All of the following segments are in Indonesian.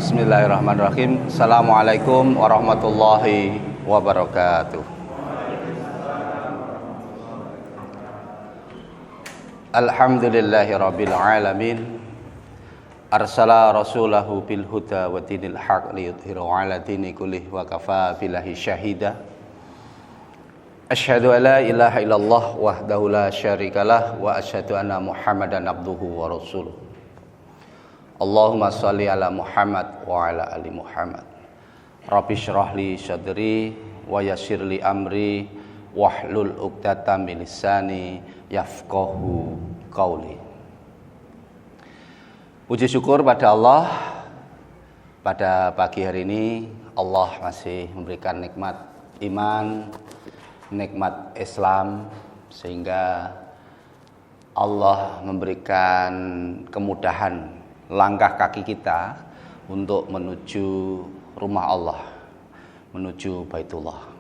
Bismillahirrahmanirrahim. Assalamualaikum warahmatullahi wabarakatuh. Alhamdulillahirabbil alamin. Arsala rasulahu bil huda wa dinil haq liyudhhirahu 'ala dini kullih wa kafa billahi syahida. Asyhadu an la ilaha illallah wahdahu la syarikalah wa asyhadu anna Muhammadan abduhu wa rasuluh. Allahumma sholli ala Muhammad wa ala ali Muhammad. Rabbi shrah li sadri wa yassir li amri wahlul 'uqdatam min lisani yafqahu qauli. Puji syukur pada Allah, pada pagi hari ini Allah masih memberikan nikmat iman, nikmat Islam, sehingga Allah memberikan kemudahan langkah kaki kita untuk menuju rumah Allah, menuju Baitullah.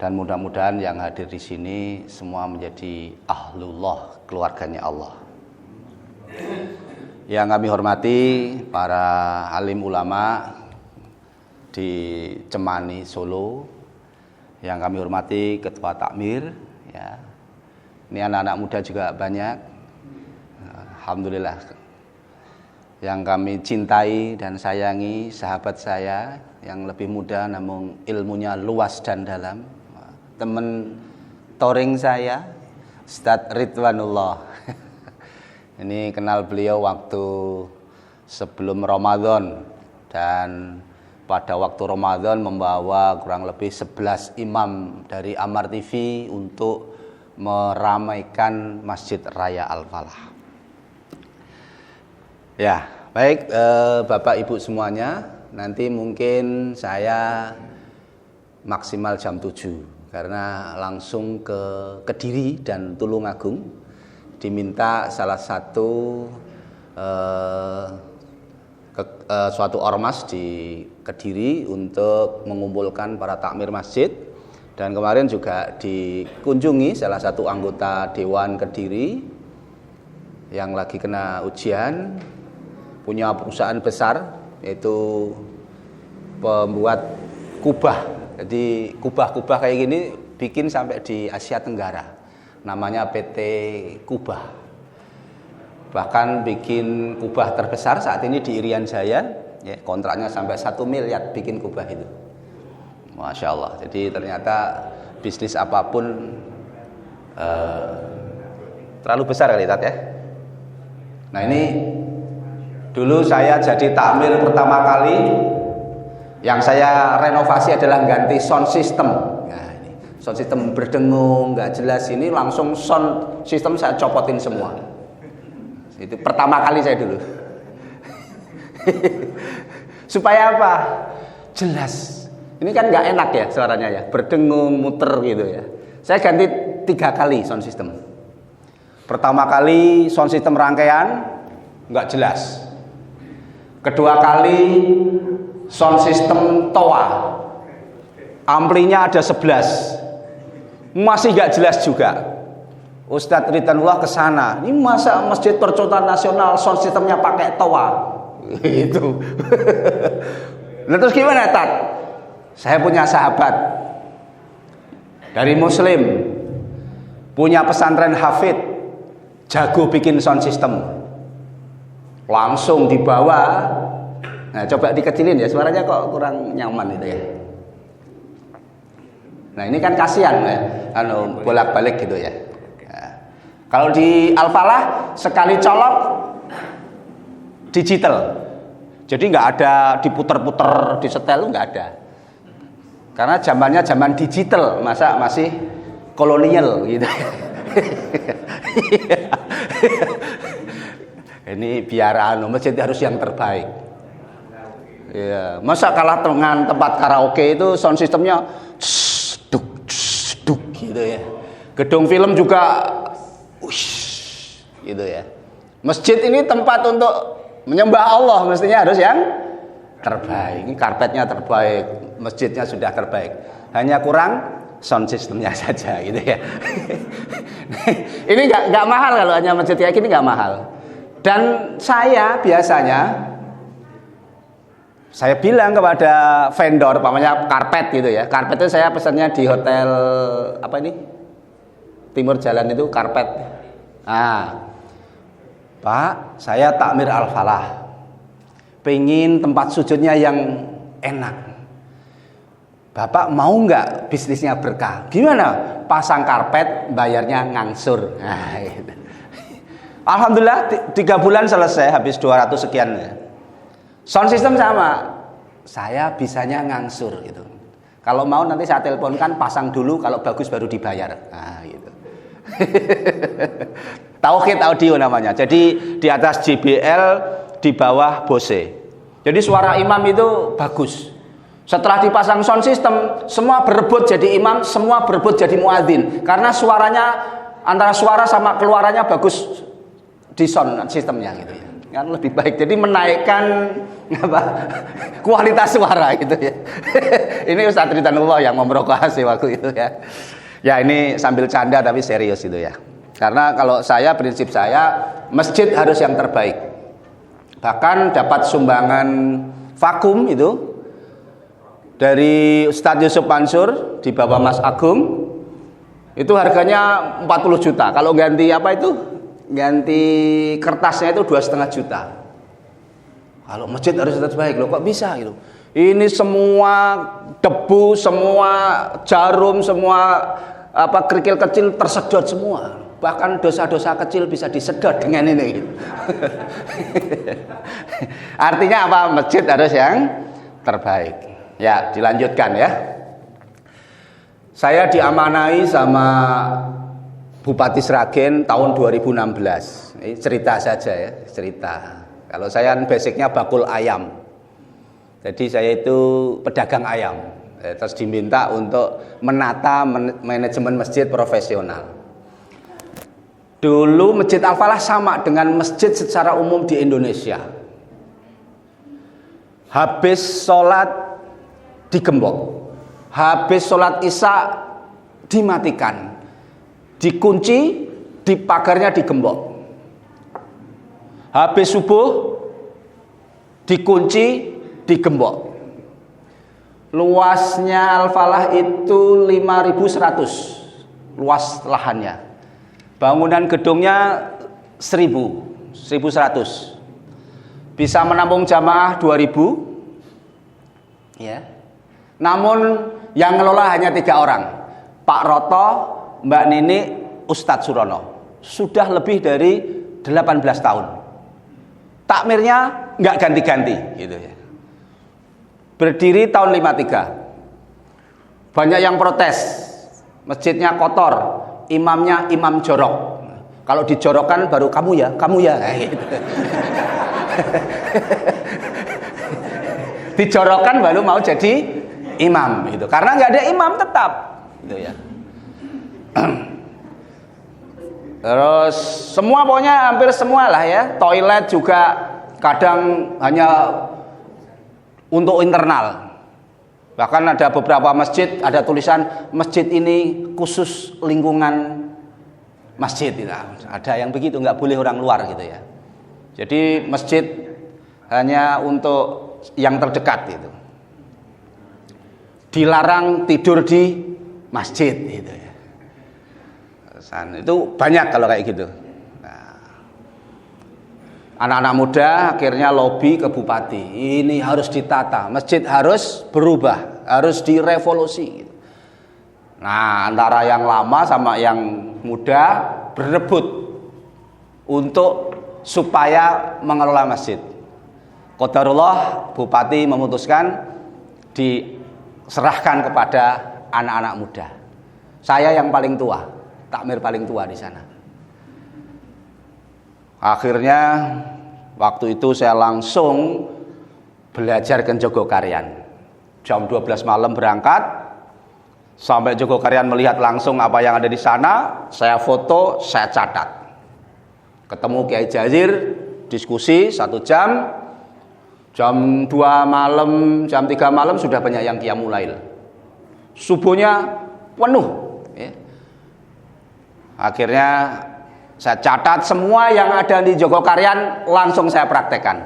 Dan mudah-mudahan yang hadir di sini semua menjadi ahlullah, keluarganya Allah. Yang kami hormati para alim ulama di Cemani, Solo. Yang kami hormati ketua takmir, ya. Ini anak-anak muda juga banyak. Alhamdulillah. Yang kami cintai dan sayangi, sahabat saya yang lebih muda namun ilmunya luas dan dalam, teman touring saya, Ustadz Ridwanullah. Ini kenal beliau waktu sebelum Ramadan, dan pada waktu Ramadan membawa kurang lebih 11 imam dari Amar TV untuk meramaikan Masjid Raya Al-Falah. Ya, baik Bapak Ibu semuanya, nanti mungkin saya maksimal jam 7 karena langsung ke Kediri dan Tulungagung, diminta salah satu suatu ormas di Kediri untuk mengumpulkan para takmir masjid. Dan kemarin juga dikunjungi salah satu anggota Dewan Kediri yang lagi kena ujian, punya perusahaan besar, yaitu pembuat kubah. Jadi kubah-kubah kayak gini bikin sampai di Asia Tenggara. Namanya PT Kubah. Bahkan bikin kubah terbesar saat ini di Irian Jaya, ya, kontraknya sampai 1 miliar bikin kubah itu. Masya Allah. Jadi ternyata bisnis apapun terlalu besar kali Tat, ya. Nah, ini dulu saya jadi takmir pertama kali, yang saya renovasi adalah ganti sound system. Nah, ini sound system berdengung, nggak jelas, ini langsung sound system saya copotin semua. Itu pertama kali saya dulu. Supaya apa? Jelas. Ini kan nggak enak ya suaranya ya, berdengung, muter gitu ya. Saya ganti 3 kali sound system. Pertama kali sound system rangkaian nggak jelas. Kedua kali sound system toa, amplinya ada 11, masih gak jelas juga. Ustadz Ridwanullah kesana, ini masa Masjid Percontohan Nasional sound systemnya pakai toa itu. Nah, terus gimana Tat? Saya punya sahabat dari Muslim, punya pesantren hafid, jago bikin sound system. Langsung dibawa. Nah, coba dikecilin ya, suaranya kok kurang nyaman itu ya. Nah, ini kan kasihan ya, bolak-balik gitu ya. Nah, kalau di Al-Falah sekali colok digital. Jadi nggak ada diputer-puter, disetel, nggak ada. Karena zamannya zaman digital, masa masih kolonial gitu. Ini biar masjid harus yang terbaik. Ya, masa kalah dengan tempat karaoke itu sound systemnya duk gitu ya. Gedung film juga gitu ya. Masjid ini tempat untuk menyembah Allah, mestinya harus yang terbaik. Ini karpetnya terbaik, masjidnya sudah terbaik. Hanya kurang sound systemnya saja gitu ya. Ini nggak mahal, kalau hanya masjid kayak gini nggak mahal. Dan saya biasanya Saya bilang kepada vendor, namanya karpet gitu ya. Karpet itu saya pesannya di hotel apa ini? Timur Jalan itu karpet. Nah, Pak, saya takmir Al-Falah. Pengen tempat sujudnya yang enak. Bapak mau nggak bisnisnya berkah? Gimana? Pasang karpet, bayarnya ngangsur. Nah, gitu. Alhamdulillah 3 bulan selesai, habis 200 sekian ya. Sound system sama, saya bisanya ngangsur gitu. Kalau mau nanti saya teleponkan, pasang dulu, kalau bagus baru dibayar. Nah, gitu. Tauhid audio namanya. Jadi di atas JBL, di bawah Bose. Jadi suara imam itu bagus. Setelah dipasang sound system, semua berebut jadi imam, semua berebut jadi muadzin. Karena suaranya antara suara sama keluarannya bagus di sound sistemnya gitu ya. Kan lebih baik, jadi menaikkan apa kualitas suara gitu ya. Ini Ustaz Ridwanullah yang memprovokasi waktu itu ya. Ya ini sambil canda tapi serius itu ya. Karena kalau saya, prinsip saya, masjid harus yang terbaik. Bahkan dapat sumbangan vakum itu dari Ustadz Yusuf Mansur di bawah Mas Agung, itu harganya 40 juta. Kalau ganti apa itu? Ganti kertasnya itu 2,5 juta. Kalau masjid harus terbaik, loh kok bisa gitu? Ini semua debu, semua jarum, semua apa kerikil kecil tersedot semua. Bahkan dosa-dosa kecil bisa disedot dengan ini gitu. Artinya apa? Masjid harus yang terbaik. Ya, dilanjutkan ya. Saya diamanai sama Bupati Sragen tahun 2016. Ini cerita saja ya, cerita. Kalau saya basicnya bakul ayam. Jadi saya itu pedagang ayam. Terus diminta untuk menata manajemen masjid profesional. Dulu Masjid Al-Falah sama dengan masjid secara umum di Indonesia. Habis sholat digembok. Habis sholat isya dimatikan. Dikunci, di pagarnya digembok. Habis subuh dikunci, digembok. Luasnya Al-Falah itu 5.100 luas lahannya. Bangunan gedungnya 1.100. Bisa menampung jamaah 2.000. Ya. Namun yang ngelola hanya 3 orang. Pak Roto, Mbak Nini, Ustadz Surono. Sudah lebih dari 18 tahun. Takmirnya nggak ganti-ganti gitu ya. Berdiri tahun 53. Banyak yang protes. Masjidnya kotor, imamnya imam jorok. Kalau dijorokkan baru kamu ya. Gitu. Dijorokkan baru mau jadi imam gitu. Karena nggak ada imam tetap gitu ya. Terus semua pokoknya hampir semua lah ya. Toilet juga kadang hanya untuk internal. Bahkan ada beberapa masjid ada tulisan masjid ini khusus lingkungan masjid. Ada yang begitu, nggak boleh orang luar gitu ya. Jadi masjid hanya untuk yang terdekat itu. Dilarang tidur di masjid gitu ya. Itu banyak kalau kayak gitu. Nah, anak-anak muda akhirnya lobby ke bupati. Ini harus ditata, masjid harus berubah, harus direvolusi. Nah, antara yang lama sama yang muda berebut untuk supaya mengelola masjid. Qadarullah bupati memutuskan diserahkan kepada anak-anak muda. Saya yang paling tua. Takmir paling tua di sana. Akhirnya waktu itu saya langsung belajar ke Jogokarian. Jam 12 malam berangkat sampai Jogokarian melihat langsung apa yang ada di sana. Saya foto, saya catat. Ketemu Kiai Jazir, diskusi 1 jam. Jam 2 malam, jam 3 malam sudah banyak yang qiyamul lail. Subuhnya penuh. Akhirnya saya catat semua yang ada di Jogokarian, langsung saya praktekkan.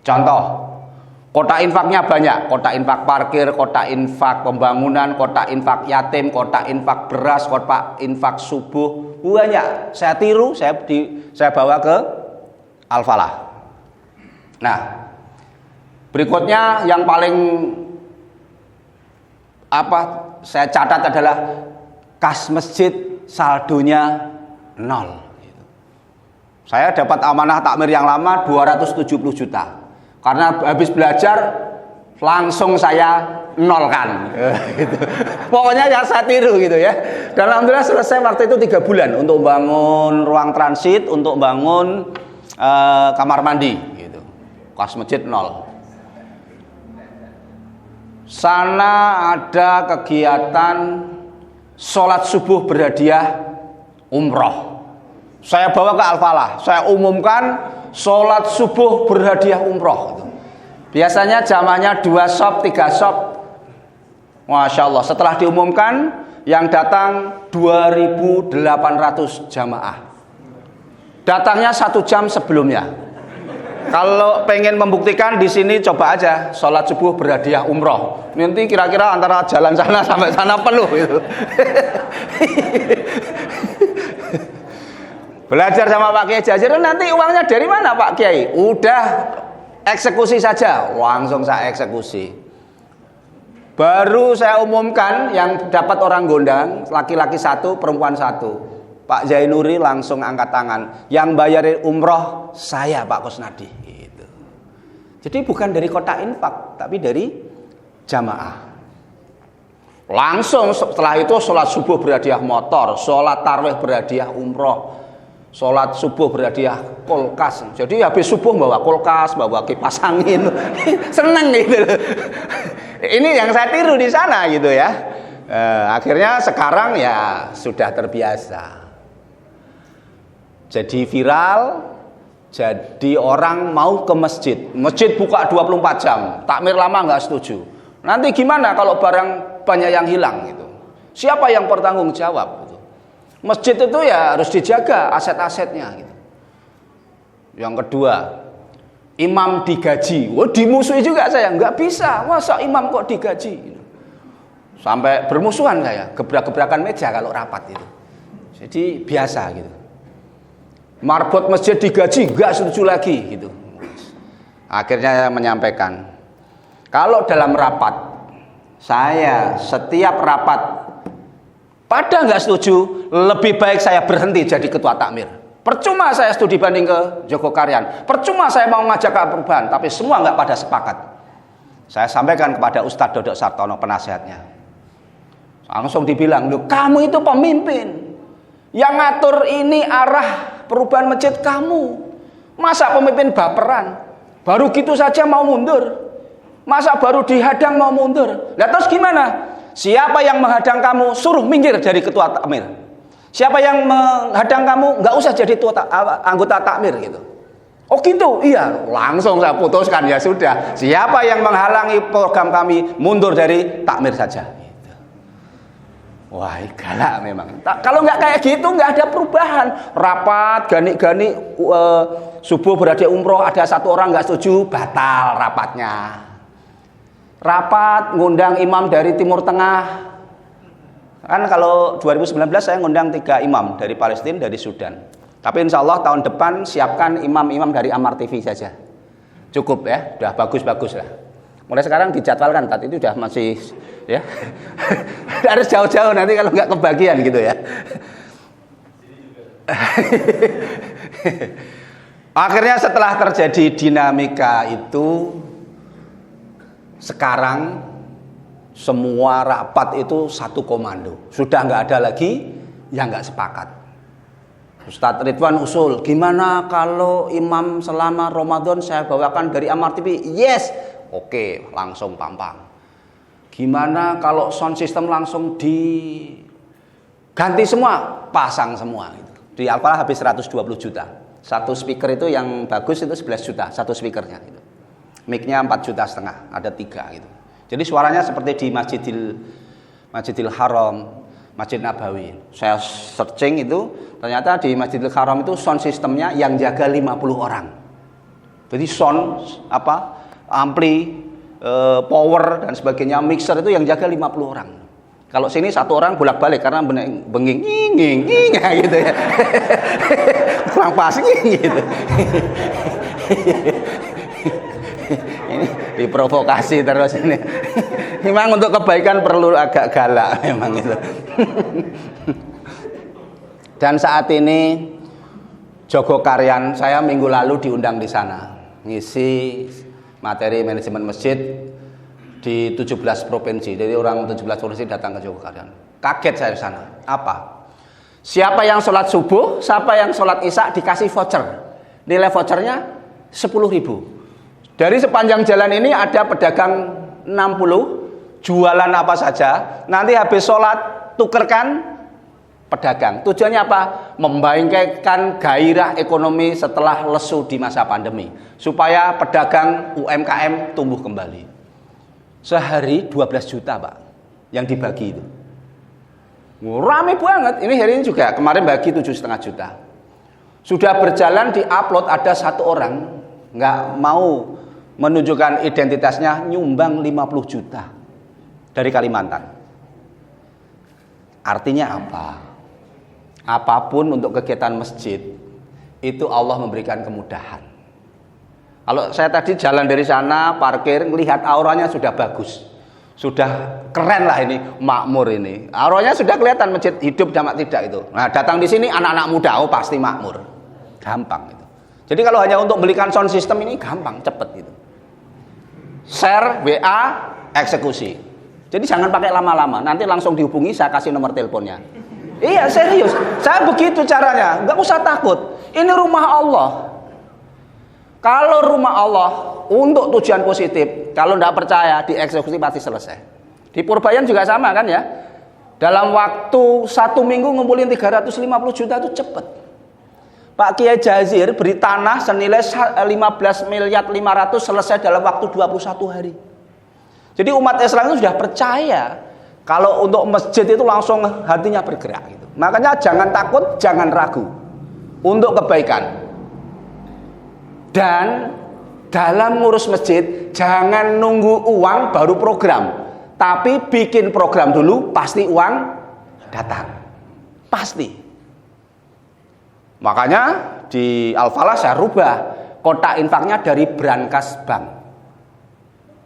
Contoh, Kotak infaknya banyak, kotak infak parkir, kotak infak pembangunan, kotak infak yatim, kotak infak beras, kotak infak subuh, banyak. Saya tiru, saya bawa ke Al-Falah. Nah, berikutnya yang paling saya catat adalah kas masjid saldonya 0. Saya dapat amanah takmir yang lama 270 juta. Karena habis belajar langsung saya nolkan. Gitu. Pokoknya ya saya tiru gitu ya. Dan alhamdulillah selesai waktu itu 3 bulan untuk bangun ruang transit, untuk bangun kamar mandi gitu. Kas masjid 0. Sana ada kegiatan sholat subuh berhadiah umroh. Saya bawa ke Al-Falah, saya umumkan sholat subuh berhadiah umroh. Biasanya jamaahnya 2 shop, 3 shop. Masya Allah, setelah diumumkan yang datang 2.800 jamaah. Datangnya 1 jam sebelumnya. Kalau pengen membuktikan di sini coba aja sholat subuh berhadiah umroh. Nanti kira-kira antara jalan sana sampai sana penuh gitu. Belajar sama Pak Kiai Jazir, nanti uangnya dari mana Pak Kiai? Udah eksekusi saja, langsung saya eksekusi. Baru saya umumkan yang dapat orang gondang, laki-laki 1, perempuan 1. Pak Zainuri langsung angkat tangan. Yang bayarin umroh saya Pak Kusnadi. Gitu. Jadi bukan dari kotak infak, tapi dari jamaah. Langsung setelah itu sholat subuh berhadiah motor, sholat tarawih berhadiah umroh, sholat subuh berhadiah kulkas. Jadi habis subuh bawa kulkas, bawa kipas angin, seneng gitu. Ini yang saya tiru di sana gitu ya. Akhirnya sekarang ya sudah terbiasa. Jadi viral, jadi orang mau ke masjid. Masjid buka 24 jam, takmir lama nggak setuju. Nanti gimana kalau barang banyak yang hilang gitu? Siapa yang bertanggung jawab? Gitu. Masjid itu ya harus dijaga aset-asetnya gitu. Yang kedua, imam digaji. Wah, dimusuhi juga saya, nggak bisa. Masa imam kok digaji? Sampai bermusuhan saya, gebrak-gebrakan meja kalau rapat itu. Jadi biasa gitu. Marbot masjid digaji, nggak setuju lagi gitu. Akhirnya saya menyampaikan, kalau dalam rapat, saya setiap rapat pada nggak setuju, lebih baik saya berhenti jadi ketua takmir. Percuma saya studi banding ke Joko Karyan, percuma saya mau ngajak ke perubahan, tapi semua nggak pada sepakat. Saya sampaikan kepada Ustadz Dodok Sartono, penasehatnya. Langsung dibilang, loh kamu itu pemimpin, yang ngatur ini arah perubahan masjid kamu. Masa pemimpin baperan, baru gitu saja mau mundur? Masa baru dihadang mau mundur? Lah terus gimana? Siapa yang menghadang kamu, suruh minggir dari ketua takmir. Siapa yang menghadang kamu, nggak usah jadi anggota takmir gitu. Oh gitu? Iya, langsung saya putuskan, ya sudah. Siapa yang menghalangi program kami, mundur dari takmir saja. Gitu. Wah, galak memang. Kalau nggak kayak gitu, nggak ada perubahan. Rapat, gani-gani, subuh berhadiah umroh, ada 1 orang nggak setuju, batal rapatnya. Rapat ngundang imam dari Timur Tengah. Kan kalau 2019 saya ngundang 3 imam dari Palestina, dari Sudan. Tapi insya Allah tahun depan siapkan imam-imam dari Amar TV saja. Cukup ya, udah bagus-bagus lah. Mulai sekarang dijadwalkan, tadi itu udah masih ya. Harus jauh-jauh nanti kalau nggak kebagian gitu ya. Akhirnya setelah terjadi dinamika itu, sekarang semua rapat itu satu komando. Sudah nggak ada lagi yang nggak sepakat. Ustadz Ridwan usul, gimana kalau imam selama Ramadan saya bawakan dari Amar TV? Yes, oke, langsung pampang. Gimana kalau sound system langsung diganti semua, pasang semua. Di Al-Falah habis 120 juta. Satu speaker itu yang bagus itu 11 juta, satu speakernya. Gitu. Mic-nya 4,5 juta, ada 3 gitu. Jadi suaranya seperti di Masjidil Haram, Masjid Nabawi. Saya searching itu, ternyata di Masjidil Haram itu sound sistemnya yang jaga 50 orang. Jadi sound ampli, power dan sebagainya, mixer itu yang jaga 50 orang. Kalau sini satu orang bolak-balik karena benging nging gitu ya. Kurang pas gitu. Ini diprovokasi terus ini. Memang untuk kebaikan perlu agak galak memang itu. Dan saat ini Jogokaryan, saya minggu lalu diundang di sana ngisi materi manajemen masjid di 17 provinsi. Jadi orang 17 provinsi datang ke Jogokaryan. Kaget saya di sana. Apa? Siapa yang sholat subuh, siapa yang sholat isya dikasih voucher. Nilai vouchernya 10.000. Dari sepanjang jalan ini ada pedagang 60, jualan apa saja. Nanti habis sholat tukerkan pedagang. Tujuannya apa? Membangkitkan gairah ekonomi setelah lesu di masa pandemi, supaya pedagang UMKM tumbuh kembali. Sehari 12 juta Pak yang dibagi itu. Rame banget. Ini hari ini juga kemarin bagi 7,5 juta. Sudah berjalan, di-upload, ada satu orang nggak mau menunjukkan identitasnya, nyumbang 50 juta dari Kalimantan. Artinya apa? Apapun untuk kegiatan masjid itu Allah memberikan kemudahan. Kalau saya tadi jalan dari sana parkir, melihat auranya sudah bagus, sudah keren lah ini, makmur ini. Auranya sudah kelihatan masjid hidup damak tidak itu. Nah datang di sini anak-anak muda, oh pasti makmur, gampang itu. Jadi kalau hanya untuk belikan sound system ini gampang, cepet gitu. Share, WA, eksekusi. Jadi jangan pakai lama-lama, nanti langsung dihubungi, saya kasih nomor teleponnya. Iya serius, saya begitu caranya, nggak usah takut. Ini rumah Allah. Kalau rumah Allah untuk tujuan positif, kalau nggak percaya dieksekusi pasti selesai. Di Purbayan juga sama kan ya. Dalam waktu 1 minggu ngumpulin 350 juta itu cepet. Pak Kiai Jazir beri tanah senilai 15 miliar 500 selesai dalam waktu 21 hari. Jadi umat Islam itu sudah percaya kalau untuk masjid itu langsung hatinya bergerak gitu. Makanya jangan takut, jangan ragu untuk kebaikan. Dan dalam ngurus masjid jangan nunggu uang baru program. Tapi bikin program dulu, pasti uang datang. Pasti. Makanya di Al-Falah saya rubah kotak infaknya dari brankas bank.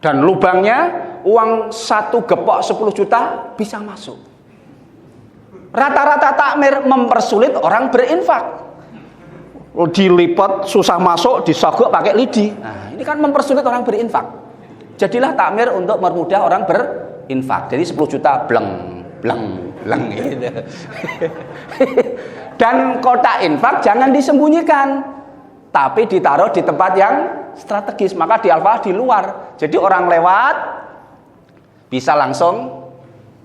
Dan lubangnya uang 1 gepok 10 juta bisa masuk. Rata-rata takmir mempersulit orang berinfak. Dilipat susah masuk, disogok pakai lidi. Nah, ini kan mempersulit orang berinfak. Jadilah takmir untuk mempermudah orang berinfak. Jadi 10 juta bleng gitu. Dan kotak infak jangan disembunyikan, tapi ditaruh di tempat yang strategis. Maka di Al-Falah di luar. Jadi orang lewat bisa langsung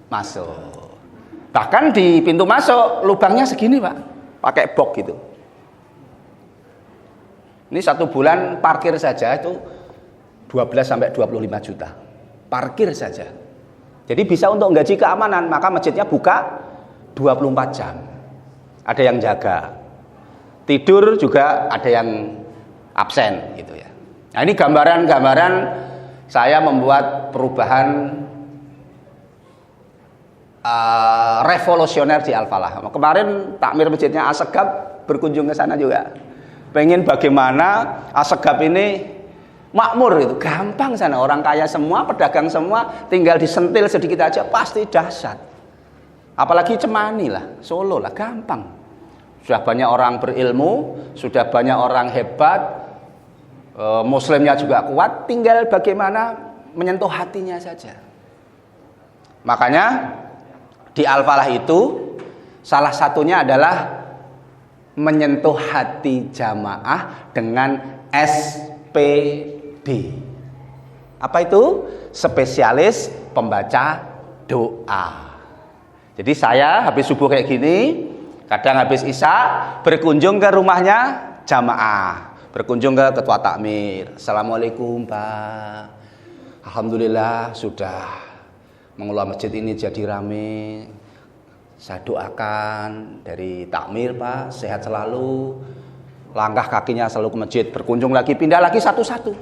masuk. Bahkan di pintu masuk lubangnya segini Pak, pakai box gitu. Ini 1 bulan parkir saja itu 12 sampai 25 juta. Parkir saja. Jadi bisa untuk gaji keamanan, maka masjidnya buka 24 jam. Ada yang jaga. Tidur juga ada yang absen gitu ya. Nah, ini gambaran-gambaran saya membuat perubahan revolusioner di Al-Falah. Kemarin takmir masjidnya Asegab berkunjung ke sana juga. Pengen bagaimana Asegab ini makmur gitu. Gampang sana, orang kaya semua, pedagang semua, tinggal disentil sedikit aja pasti dahsyat. Apalagi Cemani lah, Solo lah, gampang. Sudah banyak orang berilmu, sudah banyak orang hebat, muslimnya juga kuat, tinggal bagaimana menyentuh hatinya saja. Makanya di Al-Falah itu salah satunya adalah menyentuh hati jamaah dengan SPD. Apa itu? Spesialis pembaca doa. Jadi saya habis subuh kayak gini, kadang habis isya berkunjung ke rumahnya jamaah, berkunjung ke ketua takmir. Assalamualaikum Pak, alhamdulillah sudah mengelola masjid ini jadi rame. Saya doakan dari takmir Pak sehat selalu, langkah kakinya selalu ke masjid, berkunjung lagi, pindah lagi satu-satu.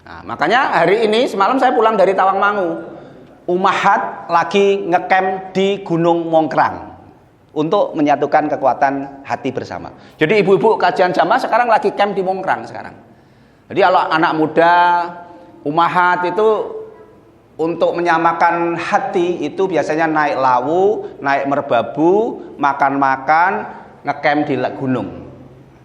Nah, makanya hari ini semalam saya pulang dari Tawangmangu. Umahat lagi ngecamp di Gunung Mongkrang untuk menyatukan kekuatan hati bersama. Jadi ibu-ibu kajian jamaah sekarang lagi camp di Mongkrang sekarang. Jadi kalau anak muda Umahat itu untuk menyamakan hati itu biasanya naik lawu, naik merbabu, makan-makan, ngecamp di gunung.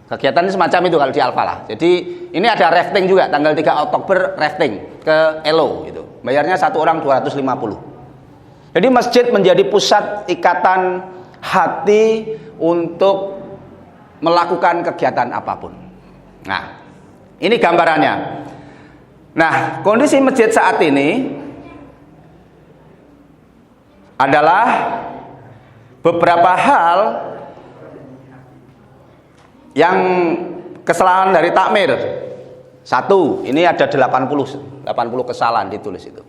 Kegiatan semacam itu kalau di Al-Falah. Jadi ini ada rafting juga tanggal 3 Oktober rafting ke Elo gitu. Bayarnya satu orang 250. Jadi masjid menjadi pusat ikatan hati untuk melakukan kegiatan apapun. Nah, ini gambarannya. Nah, kondisi masjid saat ini adalah beberapa hal yang kesalahan dari takmir. Satu, ini ada 80 kesalahan ditulis itu.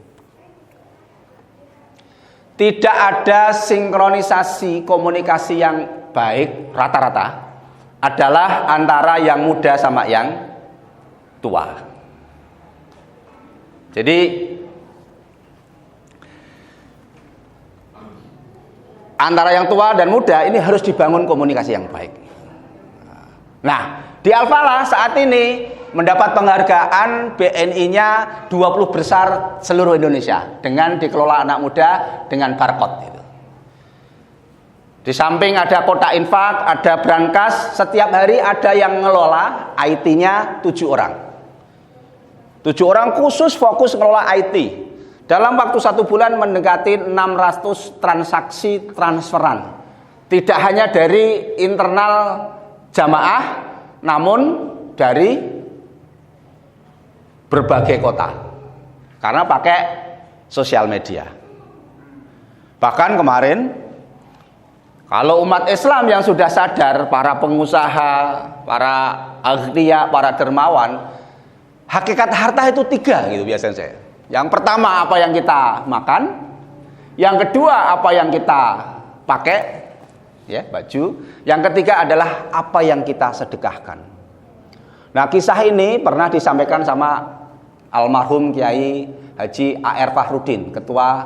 Tidak ada sinkronisasi komunikasi yang baik rata-rata adalah antara yang muda sama yang tua. Jadi antara yang tua dan muda ini harus dibangun komunikasi yang baik. Nah, di Al-Falah saat ini mendapat penghargaan BNI-nya 20 besar seluruh Indonesia dengan dikelola anak muda dengan barcode itu. Di samping ada kotak infak, ada brankas, setiap hari ada yang ngelola IT-nya 7 orang. 7 orang khusus fokus ngelola IT. Dalam waktu 1 bulan mendekati 600 transaksi transferan. Tidak hanya dari internal jamaah, namun dari berbagai kota. Karena pakai sosial media. Bahkan kemarin, kalau umat Islam yang sudah sadar, para pengusaha, para aghnia, para dermawan, hakikat harta itu 3 gitu biasanya saya. Yang pertama apa yang kita makan, yang kedua apa yang kita pakai, ya baju, yang ketiga adalah apa yang kita sedekahkan. Nah, kisah ini pernah disampaikan sama almarhum Kiai Haji A.R. Fahrudin, ketua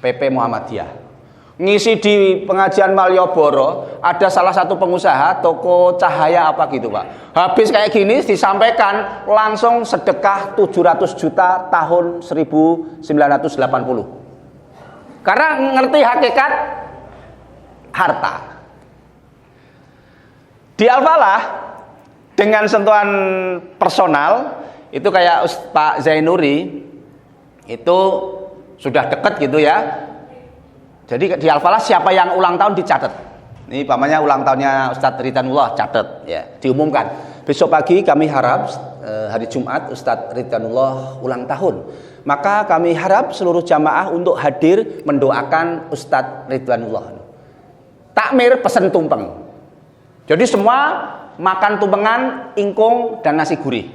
PP Muhammadiyah. Ngisi di pengajian Malioboro, ada salah satu pengusaha toko cahaya apa gitu Pak. Habis kayak gini disampaikan langsung sedekah 700 juta tahun 1980. Karena ngerti hakikat harta. Di Al-Falah dengan sentuhan personal itu kayak Pak Zainuri itu sudah dekat gitu ya. Jadi di Al-Falah siapa yang ulang tahun dicatat. Ini pamannya ulang tahunnya Ustadz Ridwanullah, catat ya, diumumkan. Besok pagi kami harap hari Jumat Ustadz Ridwanullah ulang tahun. Maka kami harap seluruh jamaah untuk hadir mendoakan Ustadz Ridwanullah. Takmir pesen tumpeng. Jadi semua makan tumpengan, ingkung dan nasi gurih.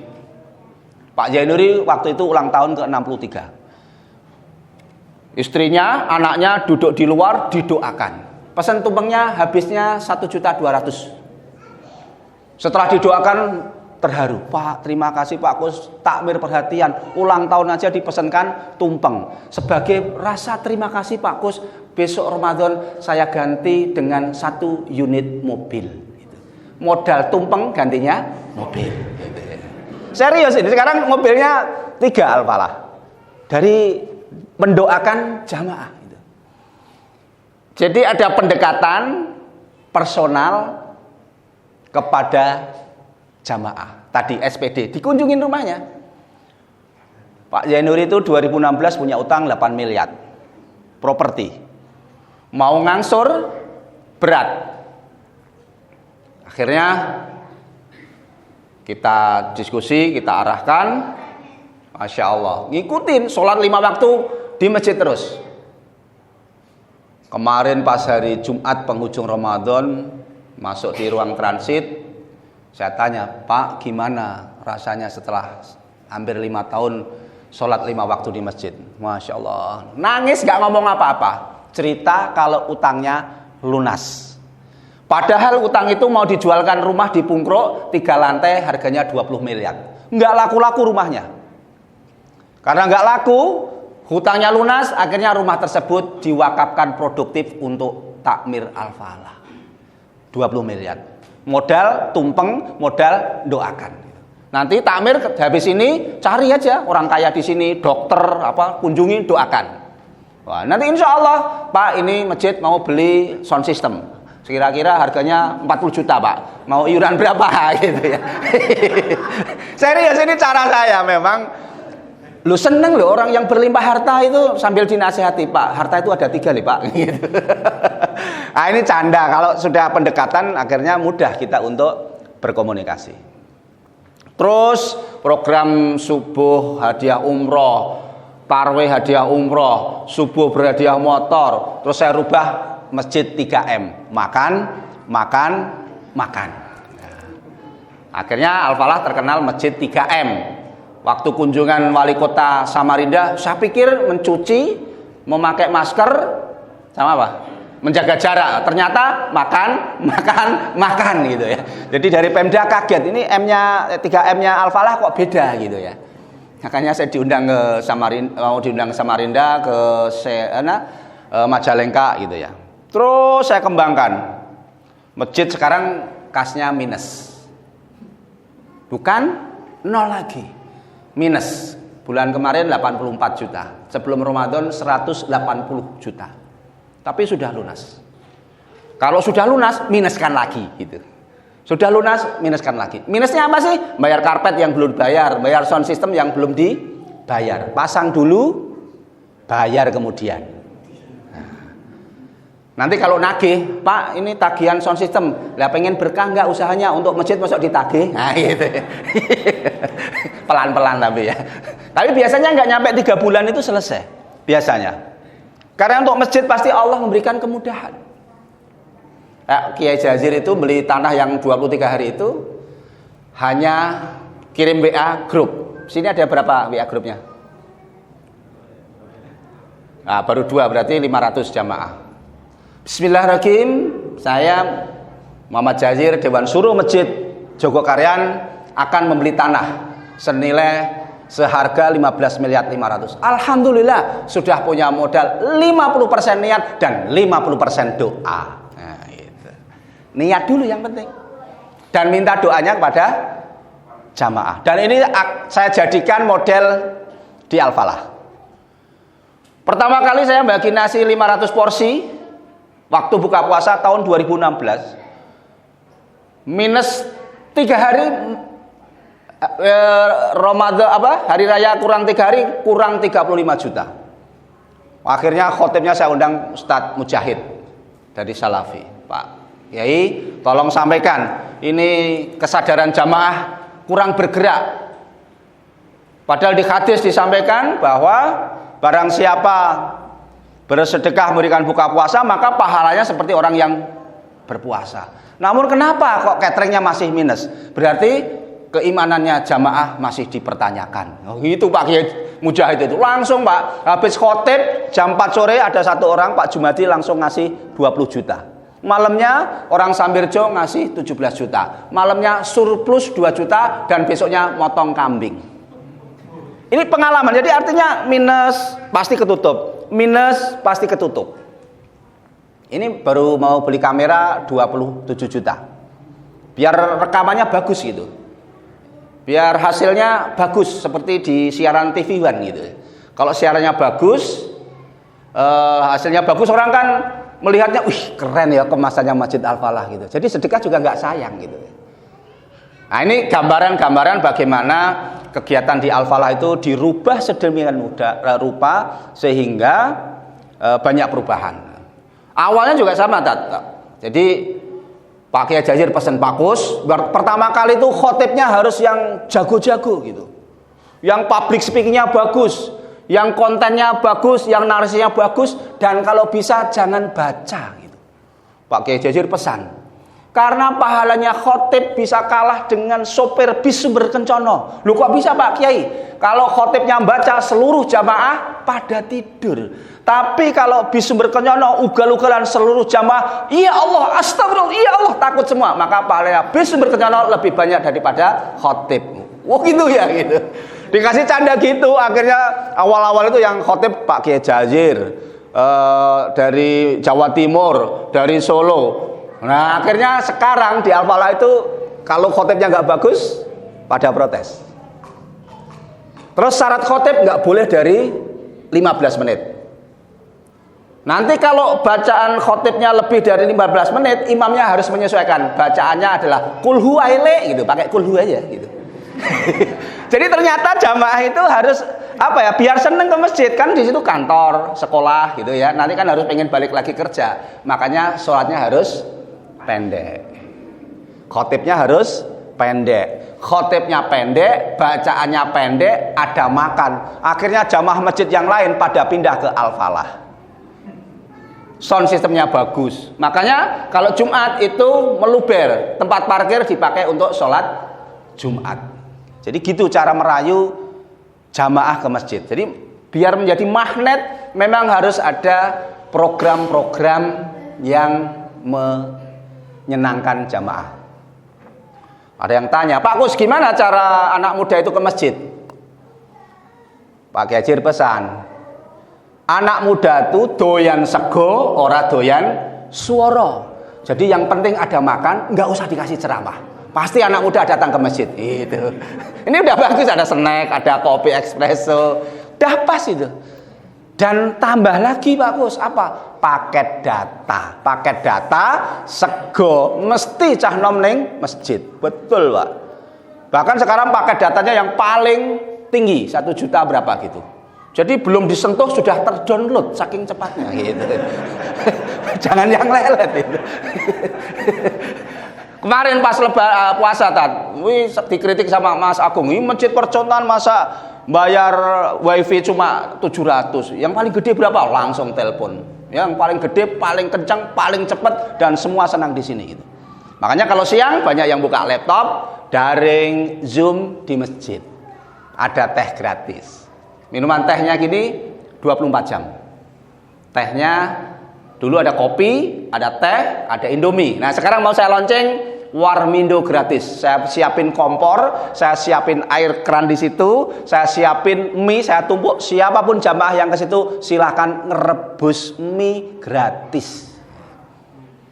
Pak Zainuri waktu itu ulang tahun ke-63. Istrinya, anaknya duduk di luar didoakan. Pesan tumpengnya habisnya 1.200.000. Setelah didoakan terharu. Pak, terima kasih Pak Kus, takmir perhatian. Ulang tahun aja dipesankan tumpeng. Sebagai rasa terima kasih Pak Kus, besok Ramadan saya ganti dengan 1 unit mobil. Modal tumpeng gantinya mobil. Serius ini, sekarang mobilnya 3 Al-Falah. Dari mendoakan jamaah. Jadi ada pendekatan personal kepada jamaah. Tadi SPD dikunjungin rumahnya. Pak Zainuri itu 2016 punya utang 8 miliar properti. Mau ngangsur berat. Akhirnya kita diskusi, kita arahkan. Masya Allah, ngikutin sholat 5 waktu di masjid terus. Kemarin pas hari Jumat penghujung Ramadan, masuk di ruang transit, saya tanya, Pak gimana rasanya setelah hampir 5 tahun sholat 5 waktu di masjid? Masya Allah, nangis gak ngomong apa-apa, cerita kalau utangnya lunas. Padahal utang itu mau dijualkan rumah di Pungkruk 3 lantai harganya 20 miliar. Nggak laku-laku rumahnya. Karena nggak laku, hutangnya lunas, akhirnya rumah tersebut diwakafkan produktif untuk takmir Al-Falah. 20 miliar. Modal tumpeng, modal doakan. Nanti takmir habis ini cari aja orang kaya di sini, dokter apa, kunjungi, doakan. Wah, nanti insya Allah, Pak, ini masjid mau beli sound system. Kira-kira harganya 40 juta, Pak. Mau iuran berapa gitu ya. Serius, ini cara saya memang. Lu seneng loh orang yang berlimpah harta itu sambil dinasehati, Pak, harta itu ada 3 nih, Pak. Gitu. Nah, ini canda. Kalau sudah pendekatan akhirnya mudah kita untuk berkomunikasi. Terus program subuh hadiah umroh, parwe hadiah umroh, subuh berhadiah motor. Terus saya rubah masjid 3M, makan, makan, makan. Akhirnya Al-Falah terkenal masjid 3M. Waktu kunjungan wali kota Samarinda, saya pikir mencuci, memakai masker, sama apa? Menjaga jarak. Ternyata makan, makan, makan gitu ya. Jadi dari Pemda kaget, ini M-nya 3M-nya Al-Falah kok beda gitu ya. Makanya saya diundang ke Samarinda, mau diundang ke Samarinda, ke Majalengka gitu ya. Terus saya kembangkan. Masjid sekarang kasnya minus. Bukan nol lagi. Minus. Bulan kemarin 84 juta. Sebelum Ramadan 180 juta. Tapi sudah lunas. Kalau sudah lunas, minuskan lagi gitu. Sudah lunas, minuskan lagi. Minusnya apa sih? Bayar karpet yang belum dibayar, bayar sound system yang belum dibayar. Pasang dulu, bayar kemudian. Nanti kalau nagih, Pak, ini tagihan sound system. Lah pengen berkah nggak usahanya untuk masjid masuk ditagih? Nah gitu. Pelan-pelan tapi ya. Tapi biasanya nggak nyampe 3 bulan itu selesai. Biasanya. Karena untuk masjid pasti Allah memberikan kemudahan. Kiai Jazir itu beli tanah yang 23 hari itu hanya kirim WA grup. Sini ada berapa WA grupnya? Nah, baru 2 berarti 500 jamaah. Bismillahirrahmanirrahim. Saya Muhammad Jazir Dewan Suruh Masjid Jogokaryan akan membeli tanah senilai seharga 15 miliar 500. Alhamdulillah sudah punya modal 50% niat dan 50% doa. Nah, gitu. Niat dulu yang penting. Dan minta doanya kepada jamaah. Dan ini saya jadikan model di Al-Falah. Pertama kali saya bagi nasi 500 porsi waktu buka puasa tahun 2016. Minus 3 hari Ramadan hari raya kurang 3 hari, kurang 35 juta. Akhirnya khotibnya saya undang Ustadz Mujahid dari Salafi. Pak Yai, tolong sampaikan ini kesadaran jamaah kurang bergerak. Padahal di hadis disampaikan bahwa barang siapa bersedekah memberikan buka puasa maka pahalanya seperti orang yang berpuasa. Namun kenapa kok cateringnya masih minus? Berarti keimanannya jamaah masih dipertanyakan. Oh, gitu Pak Kiai Mujahid itu. Langsung Pak, habis khotib jam 4 sore ada satu orang Pak Jumadi langsung ngasih 20 juta. Malamnya orang Sambirjo ngasih 17 juta. Malamnya surplus 2 juta dan besoknya motong kambing. Ini pengalaman. Jadi artinya minus pasti ketutup. Minus pasti ketutup. Ini baru mau beli kamera 27 juta. Biar rekamannya bagus gitu. Biar hasilnya bagus seperti di siaran TV One gitu. Kalau siarannya bagus, hasilnya bagus, orang kan melihatnya, wih keren ya kemasannya Masjid Al-Falah gitu. Jadi sedekah juga nggak sayang gitu. Nah ini gambaran-gambaran bagaimana kegiatan di Al-Falah itu dirubah sedemikian rupa sehingga banyak perubahan. Awalnya juga sama, jadi Pak Kiai Jazir pesan bagus. Pertama kali itu khotibnya harus yang jago-jago gitu. Yang public speakingnya bagus, yang kontennya bagus, yang narasinya bagus, dan kalau bisa jangan baca gitu. Pak Kiai Jazir pesan. Karena pahalanya khotib bisa kalah dengan sopir bis sumber kencono. Loh kok bisa Pak Kiai? Kalau khotibnya baca seluruh jamaah pada tidur. Tapi kalau bis sumber kencono ugal-ugalan seluruh jamaah, ya Allah, astagfirullah, ya Allah, takut semua. Maka pahalanya bis sumber kencono lebih banyak daripada khotib. Wah gitu ya gitu. Dikasih canda gitu. Akhirnya awal-awal itu yang khotib Pak Kiai Jazir, dari Jawa Timur, dari Solo. Nah akhirnya sekarang di Al-Falah itu kalau khotibnya nggak bagus pada protes. Terus syarat khotib nggak boleh dari 15 menit. Nanti kalau bacaan khotibnya lebih dari 15 menit, imamnya harus menyesuaikan. Bacaannya adalah kulhu aile gitu, pakai kulhu aja gitu. Jadi ternyata jamaah itu harus apa ya, biar seneng ke masjid, kan di situ kantor, sekolah gitu ya. Nanti kan harus pengen balik lagi kerja. Makanya sholatnya harus pendek. Khotibnya harus pendek. Khotibnya pendek, bacaannya pendek, ada makan. Akhirnya jamaah masjid yang lain pada pindah ke Al-Falah. Sound sistemnya bagus. Makanya kalau Jumat itu meluber, tempat parkir dipakai untuk sholat Jumat. Jadi gitu cara merayu jamaah ke masjid. Jadi biar menjadi magnet memang harus ada program-program yang menyenangkan jamaah. Ada yang tanya, Pak Kus, gimana cara anak muda itu ke masjid? Pak Kiai Jazir pesan, anak muda tuh doyan sego, ora doyan suara. Jadi yang penting ada makan, nggak usah dikasih ceramah. Pasti anak muda datang ke masjid. Itu. Ini udah bagus, ada snack, ada kopi espresso, udah pas itu. Dan tambah lagi Pak Kus, apa? Paket data. Paket data sego mesti cah nom ning masjid. Betul Pak. Bahkan sekarang paket datanya yang paling tinggi 1 juta berapa gitu. Jadi belum disentuh sudah terdownload saking cepatnya gitu. Jangan yang lelet itu. Kemarin pas puasa dikritik sama Mas Agung, ini masjid percontohan masa bayar wifi cuma 700. Yang paling gede berapa? Langsung telepon. Yang paling gede, paling kencang, paling cepat, dan semua senang di sini gitu. Makanya kalau siang banyak yang buka laptop, daring Zoom di masjid. Ada teh gratis. Minuman tehnya gini 24 jam. Tehnya dulu ada kopi, ada teh, ada Indomie. Nah sekarang mau saya lonceng Warmindo gratis. Saya siapin kompor, saya siapin air keran di situ, saya siapin mie, saya tumpuk. Siapapun jamaah yang ke situ silahkan ngerebus mie gratis.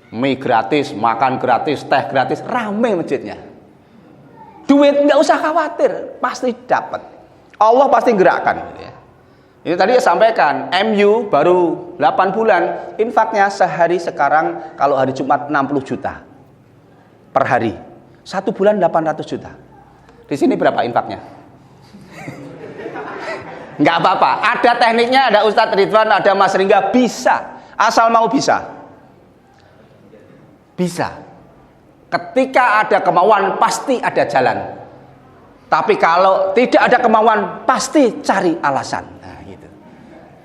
Mie gratis, makan gratis, teh gratis, rame masjidnya. Duit nggak usah khawatir, pasti dapat. Allah pasti gerakkan. Ini tadi saya sampaikan, MU baru 8 bulan, infaknya sehari sekarang kalau hari Jumat 60 juta per hari. 1 bulan 800 juta. Di sini berapa infaknya? Nggak apa-apa, ada tekniknya, ada Ustadz Ridwan, ada Mas Ringga, bisa. Asal mau bisa. Bisa. Ketika ada kemauan pasti ada jalan. Tapi kalau tidak ada kemauan pasti cari alasan. Nah, gitu.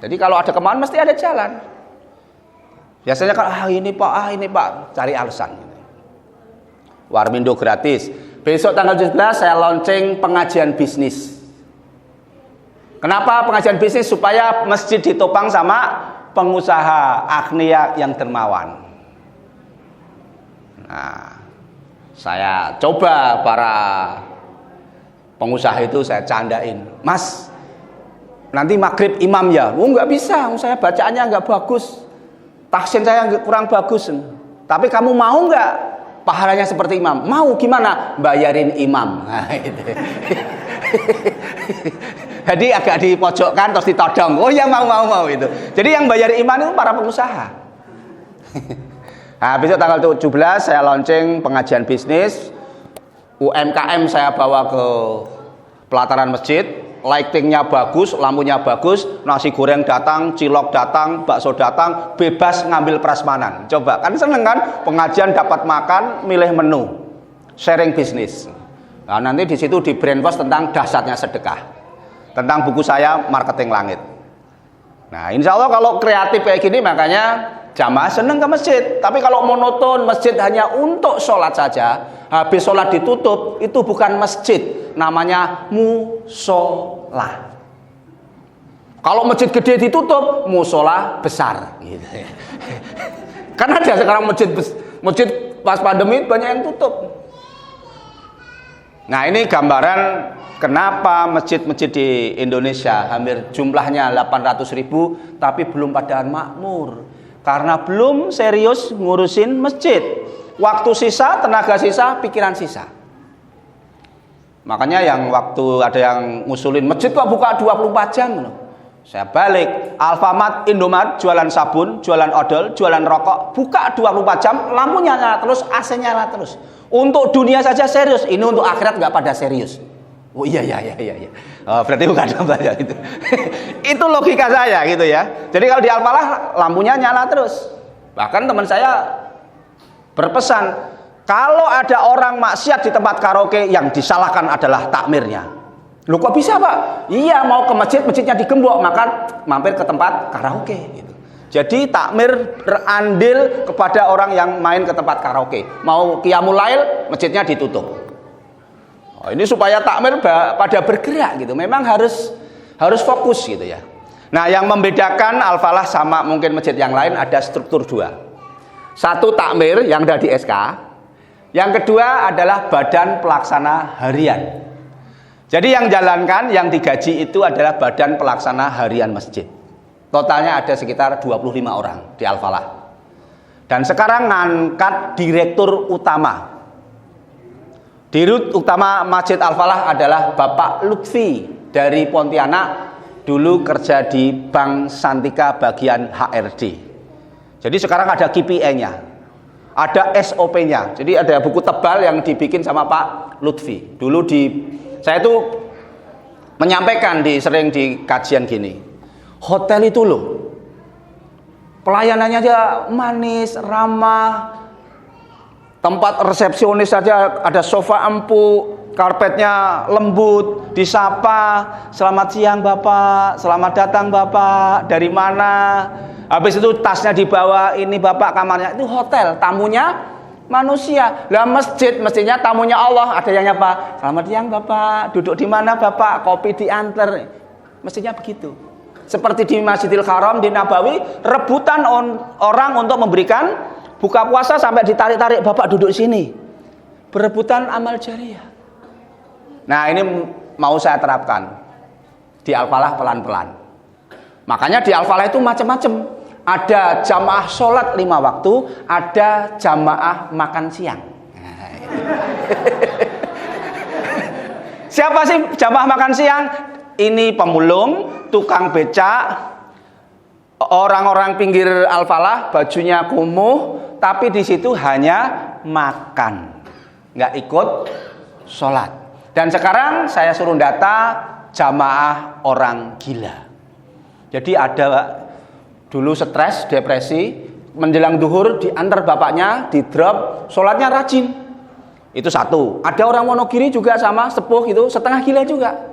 Jadi kalau ada kemauan mesti ada jalan. Biasanya kalau ini Pak, cari alasan. Warmindo gratis. Besok tanggal 17 saya launching pengajian bisnis. Kenapa pengajian bisnis? Supaya masjid ditopang sama pengusaha agnia yang dermawan. Nah, saya coba para pengusaha itu saya candain, Mas, nanti maghrib imam ya? Oh nggak bisa, saya bacaannya nggak bagus, tahsin saya kurang bagus. Tapi kamu mau nggak pahalanya seperti imam? Mau, gimana? Bayarin imam. Nah, itu. Jadi agak dipojokkan terus ditodong. Oh ya mau itu. Jadi yang bayar imam itu para pengusaha. Nah, besok tanggal 17 saya launching pengajian bisnis. UMKM saya bawa ke pelataran masjid, lightingnya bagus, lampunya bagus, nasi goreng datang, cilok datang, bakso datang, bebas ngambil prasmanan. Coba, kan seneng kan? Pengajian dapat makan, milih menu, sharing bisnis. Nah, nanti di situ di brainwash tentang dahsyatnya sedekah, tentang buku saya Marketing Langit. Nah, insya Allah kalau kreatif kayak gini makanya jamaah seneng ke masjid. Tapi kalau monoton masjid hanya untuk sholat saja, habis sholat ditutup, itu bukan masjid, namanya musola. Kalau masjid gede ditutup, musola besar gitu. Karena ada sekarang masjid pas pandemi banyak yang tutup. Nah, ini gambaran kenapa masjid-masjid di Indonesia hampir jumlahnya 800.000 tapi belum pada makmur. Karena belum serius ngurusin masjid. Waktu sisa, tenaga sisa, pikiran sisa. Makanya yang waktu ada yang ngusulin masjid kok buka 24 jam. Saya balik, Alfamart, Indomaret jualan sabun, jualan odol, jualan rokok, buka 24 jam, lampunya nyala terus, AC-nya nyala terus. Untuk dunia saja serius, ini untuk akhirat nggak pada serius. Oh iya. Oh, berarti bukan gambar ya itu. Itu logika saya gitu ya. Jadi kalau di Al-Falah lampunya nyala terus. Bahkan teman saya berpesan, kalau ada orang maksiat di tempat karaoke yang disalahkan adalah takmirnya. Loh kok bisa Pak? Iya, mau ke masjid, masjidnya digembok, maka mampir ke tempat karaoke gitu. Jadi takmir berandil kepada orang yang main ke tempat karaoke. Mau qiyamul lail, masjidnya ditutup. Oh, ini supaya takmir pada bergerak gitu. Memang harus fokus gitu ya. Nah, yang membedakan Al-Falah sama mungkin masjid yang lain ada struktur dua. Satu takmir yang ada di SK. Yang kedua adalah badan pelaksana harian. Jadi yang jalankan, yang digaji itu adalah badan pelaksana harian masjid. Totalnya ada sekitar 25 orang di Al-Falah. Dan sekarang ngangkat direktur utama. Direktur utama Masjid Al-Falah adalah Bapak Lutfi dari Pontianak. Dulu kerja di Bank Santika bagian HRD. Jadi sekarang ada KPI-nya. Ada SOP-nya. Jadi ada buku tebal yang dibikin sama Pak Lutfi. Dulu saya itu menyampaikan sering di kajian gini. Hotel itu loh, pelayanannya aja manis, ramah. Tempat resepsionis saja ada sofa empuk, karpetnya lembut, disapa, selamat siang Bapak, selamat datang Bapak, dari mana? Habis itu tasnya dibawa, ini Bapak kamarnya. Itu hotel, tamunya manusia. Lah mestinya tamunya Allah. Ada yang apa? Selamat siang Bapak, duduk di mana Bapak? Kopi diantar. Mestinya begitu. Seperti di Masjidil Haram di Nabawi, rebutan orang untuk memberikan buka puasa sampai ditarik-tarik, Bapak duduk sini. Berebutan amal jariah. Nah, ini mau saya terapkan di Al-Falah pelan-pelan. Makanya di Al-Falah itu macam-macam. Ada jamaah sholat 5 waktu, ada jamaah makan siang. Siapa sih jamaah makan siang? Ini pemulung, tukang becak, orang-orang pinggir Al-Falah, bajunya kumuh, tapi di situ hanya makan, nggak ikut sholat. Dan sekarang saya suruh data jamaah orang gila. Jadi ada dulu stres, depresi, menjelang duhur diantar bapaknya, di drop, sholatnya rajin. Itu satu. Ada orang Wonogiri juga sama, sepuh gitu, setengah gila juga.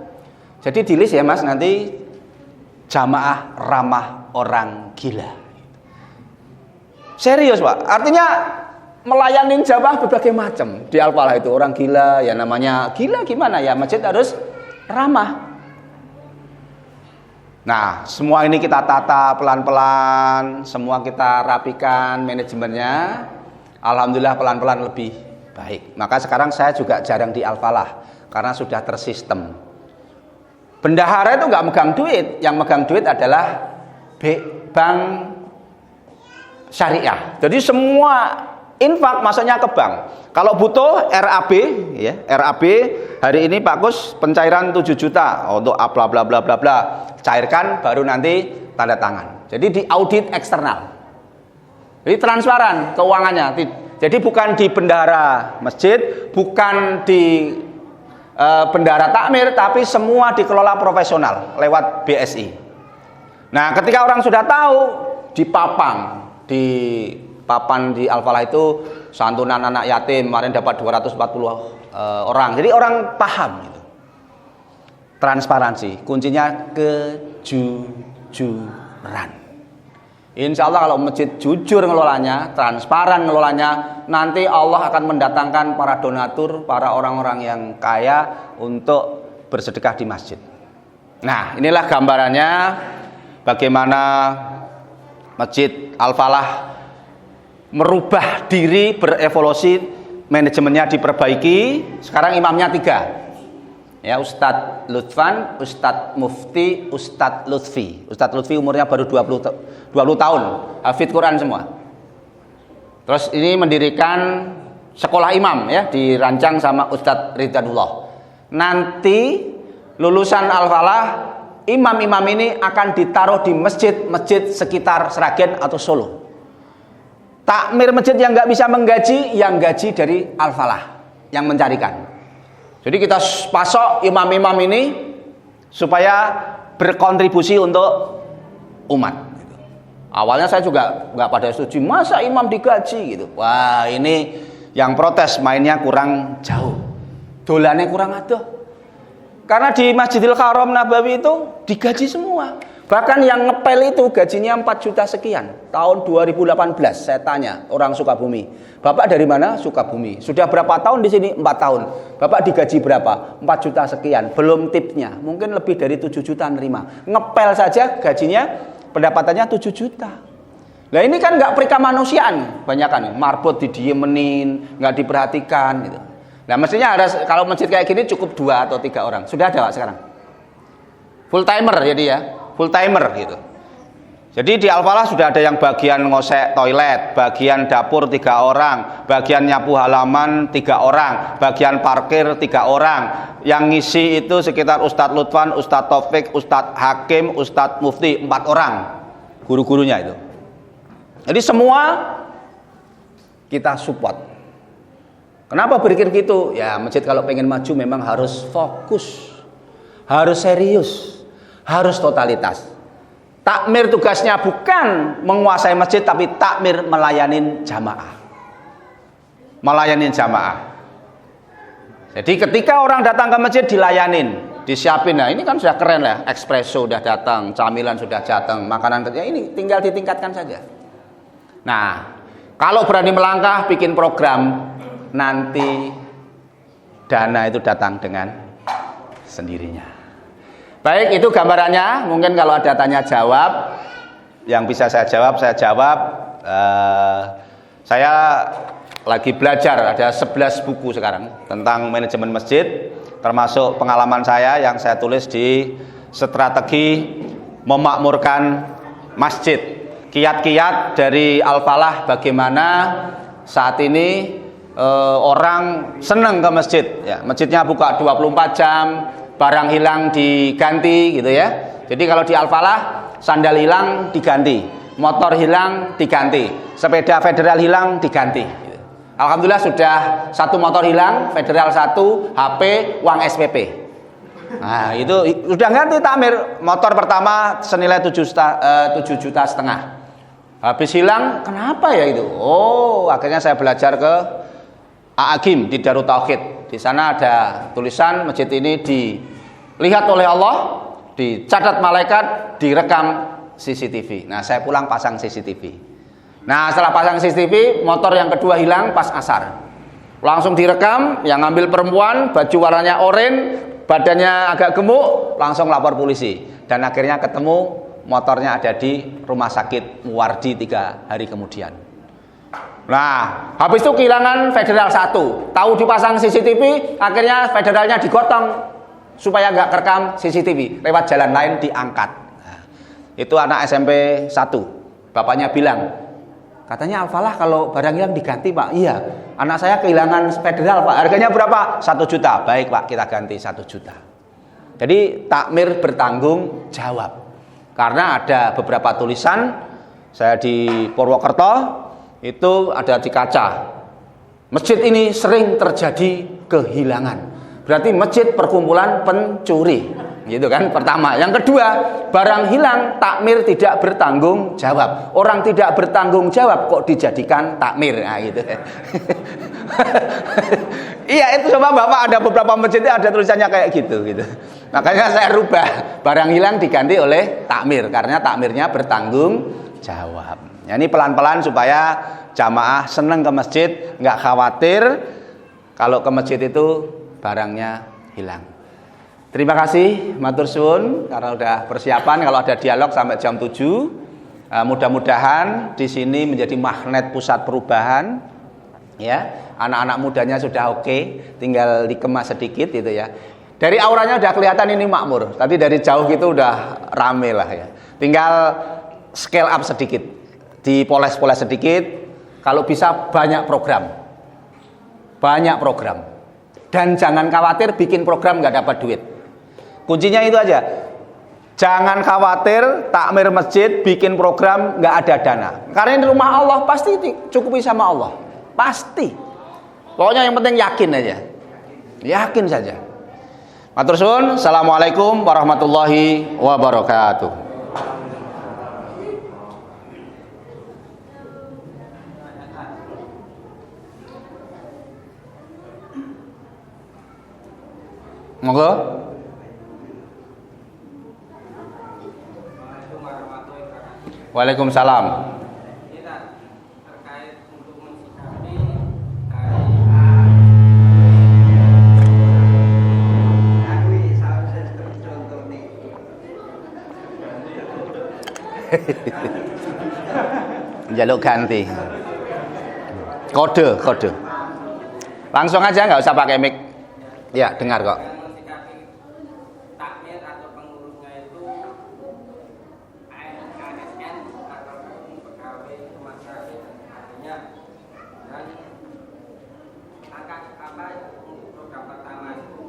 Jadi di list ya Mas, nanti jamaah ramah orang gila. Serius Pak, artinya melayani jamaah berbagai macam. Di Al-Falah itu orang gila, ya namanya gila gimana ya, masjid harus ramah. Nah, semua ini kita tata pelan-pelan, semua kita rapikan manajemennya. Alhamdulillah pelan-pelan lebih baik. Maka sekarang saya juga jarang di Al-Falah karena sudah tersistem. Bendahara itu nggak megang duit, yang megang duit adalah bank syariah. Jadi semua infak masuknya ke bank. Kalau butuh RAB, ya RAB hari ini Pak Kus pencairan 7 juta untuk bla bla bla bla bla, cairkan baru nanti tanda tangan. Jadi di audit eksternal. Jadi transparan keuangannya. Jadi bukan di bendahara masjid, bukan di bendahara takmir, tapi semua dikelola profesional lewat BSI. Nah, ketika orang sudah tahu, di papan di Al-Falah itu santunan anak yatim, kemarin dapat 240 orang. Jadi orang paham gitu. Transparansi, kuncinya kejujuran. Insya Allah kalau masjid jujur ngelolanya, transparan ngelolanya, nanti Allah akan mendatangkan para donatur, para orang-orang yang kaya untuk bersedekah di masjid. Nah, inilah gambarannya bagaimana Masjid Al-Falah merubah diri, berevolusi manajemennya diperbaiki. Sekarang imamnya 3. Ya, Ustadz Lutfan, Ustadz Mufti, Ustadz Lutfi. Ustadz Lutfi umurnya baru 20 tahun, hafidz Quran semua. Terus ini mendirikan sekolah imam ya, dirancang sama Ustadz Ridwanullah. Nanti lulusan Al-Falah, imam-imam ini akan ditaruh di masjid-masjid sekitar Sragen atau Solo. Takmir masjid yang nggak bisa menggaji, yang gaji dari Al-Falah yang mencarikan. Jadi kita pasok imam-imam ini supaya berkontribusi untuk umat. Awalnya saya juga nggak pada setuju, masa imam digaji gitu. Wah, ini yang protes mainnya kurang jauh, dolannya kurang adoh. Karena di Masjidil Haram Nabawi itu digaji semua. Bahkan yang ngepel itu gajinya 4 juta sekian. Tahun 2018 saya tanya orang Sukabumi, Bapak dari mana? Sukabumi. Sudah berapa tahun di sini? 4 tahun. Bapak digaji berapa? 4 juta sekian. Belum tipnya. Mungkin lebih dari 7 juta nerima. Ngepel saja gajinya, pendapatannya 7 juta. Nah ini kan nggak perikamanusiaan. Banyak kan marbot didiemenin, nggak diperhatikan gitu. Nah mestinya ada, kalau masjid kayak gini cukup 2 atau 3 orang. Sudah ada Pak sekarang? Full timer jadi ya. Full timer gitu. Jadi di Al-Falah sudah ada yang bagian ngosek toilet, bagian dapur 3 orang, bagian nyapu halaman 3 orang, bagian parkir 3 orang. Yang ngisi itu sekitar Ustadz Lutfan, Ustadz Taufik, Ustadz Hakim, Ustadz Mufti, 4 orang guru-gurunya itu. Jadi semua kita support. Kenapa berpikir gitu? Ya masjid kalau pengen maju memang harus fokus, harus serius, harus totalitas. Takmir tugasnya bukan menguasai masjid, tapi takmir melayanin jamaah. Melayanin jamaah. Jadi ketika orang datang ke masjid dilayanin, disiapin. Nah ini kan sudah keren lah, espresso sudah datang, camilan sudah datang, makanan ya ini tinggal ditingkatkan saja. Nah kalau berani melangkah bikin program, nanti dana itu datang dengan sendirinya. Baik, itu gambarannya. Mungkin kalau ada tanya jawab yang bisa saya jawab, saya jawab. Saya lagi belajar, ada 11 buku sekarang tentang manajemen masjid, termasuk pengalaman saya yang saya tulis di Strategi Memakmurkan Masjid. Kiat-kiat dari Al-Falah bagaimana saat ini orang senang ke masjid ya, masjidnya buka 24 jam, barang hilang diganti gitu ya. Jadi kalau di Al-Falah sandal hilang diganti, motor hilang diganti, sepeda federal hilang diganti gitu. Alhamdulillah sudah 1 motor hilang, federal 1, HP, uang SPP. Nah itu sudah ganti takmir. Motor pertama senilai 7,5 juta. Habis hilang, kenapa ya itu? Oh akhirnya saya belajar ke A'agim di Darut Tauhid. Di sana ada tulisan masjid ini dilihat oleh Allah, dicatat malaikat, direkam CCTV. Nah, saya pulang pasang CCTV. Nah, setelah pasang CCTV, motor yang kedua hilang pas asar. Langsung direkam, yang ngambil perempuan, baju warnanya oranye, badannya agak gemuk, langsung lapor polisi. Dan akhirnya ketemu motornya ada di rumah sakit Muwardi 3 hari kemudian. Nah, habis itu kehilangan federal 1. Tahu dipasang CCTV, akhirnya federalnya digotong supaya nggak kerekam CCTV. Lewat jalan lain diangkat. Nah, itu anak SMP 1. Bapaknya bilang, katanya Al-Falah kalau barang hilang diganti Pak. Iya, anak saya kehilangan federal Pak. Harganya berapa? 1 juta. Baik Pak, kita ganti 1 juta. Jadi takmir bertanggung jawab. Karena ada beberapa tulisan, saya di Purwokerto, itu ada di kaca, masjid ini sering terjadi kehilangan, berarti masjid perkumpulan pencuri gitu kan, pertama. Yang kedua, barang hilang takmir tidak bertanggung jawab. Orang tidak bertanggung jawab kok dijadikan takmir, nah gitu. Iya itu coba Bapak, ada beberapa masjid ada tulisannya kayak gitu. Makanya saya rubah, barang hilang diganti oleh takmir, karena takmirnya bertanggung jawab. Ya, ini pelan-pelan supaya jamaah senang ke masjid, nggak khawatir kalau ke masjid itu barangnya hilang. Terima kasih, matur suwun, karena udah persiapan. Kalau ada dialog sampai jam 7, mudah-mudahan di sini menjadi magnet pusat perubahan. Ya, anak-anak mudanya sudah oke, tinggal dikemas sedikit gitu ya. Dari auranya udah kelihatan ini makmur, tapi dari jauh gitu udah rame lah ya. Tinggal scale up sedikit, dipoles-poles sedikit. Kalau bisa banyak program, dan jangan khawatir bikin program nggak dapat duit. Kuncinya itu aja. Jangan khawatir takmir masjid bikin program nggak ada dana. Karena ini rumah Allah, pasti cukupi sama Allah, pasti. Pokoknya yang penting yakin aja, yakin saja. Matur suwun. Assalamualaikum warahmatullahi wabarakatuh. Monggo. Waalaikumsalam. Jaluk ganti. Kode. Langsung aja, nggak usah pakai mic. Ya, dengar kok. Takmir atau pengurusnya itu ASN ataupun pegawai rumah sakit, artinya dan angka apa untuk program pertama itu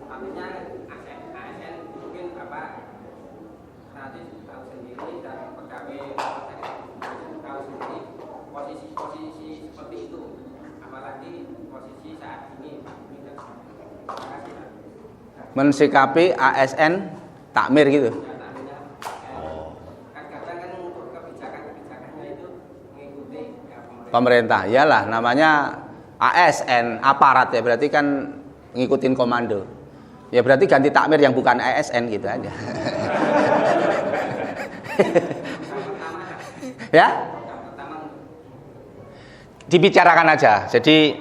artinya ASN mungkin apa nanti tahu sendiri dan pegawai rumah sakit tahu sendiri posisi seperti itu, apalagi posisi saat ini. Mensikapi ASN takmir gitu. Pemerintah, iyalah namanya ASN, aparat ya, berarti kan ngikutin komando. Ya berarti ganti takmir yang bukan ASN gitu aja. Ya? Dibicarakan aja. Jadi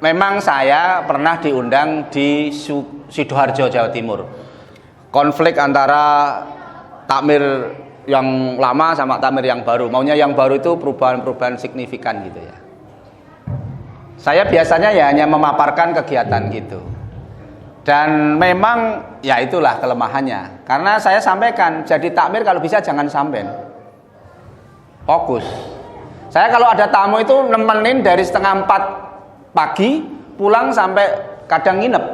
memang saya pernah diundang di Sidoarjo, Jawa Timur. Konflik antara takmir yang lama sama takmir yang baru. Maunya yang baru itu perubahan-perubahan signifikan gitu ya. Saya biasanya ya hanya memaparkan kegiatan gitu. Dan memang ya itulah kelemahannya. Karena saya sampaikan, jadi takmir kalau bisa jangan sampean. Fokus. Saya kalau ada tamu itu nemenin dari 3:30 pagi pulang sampai kadang nginep,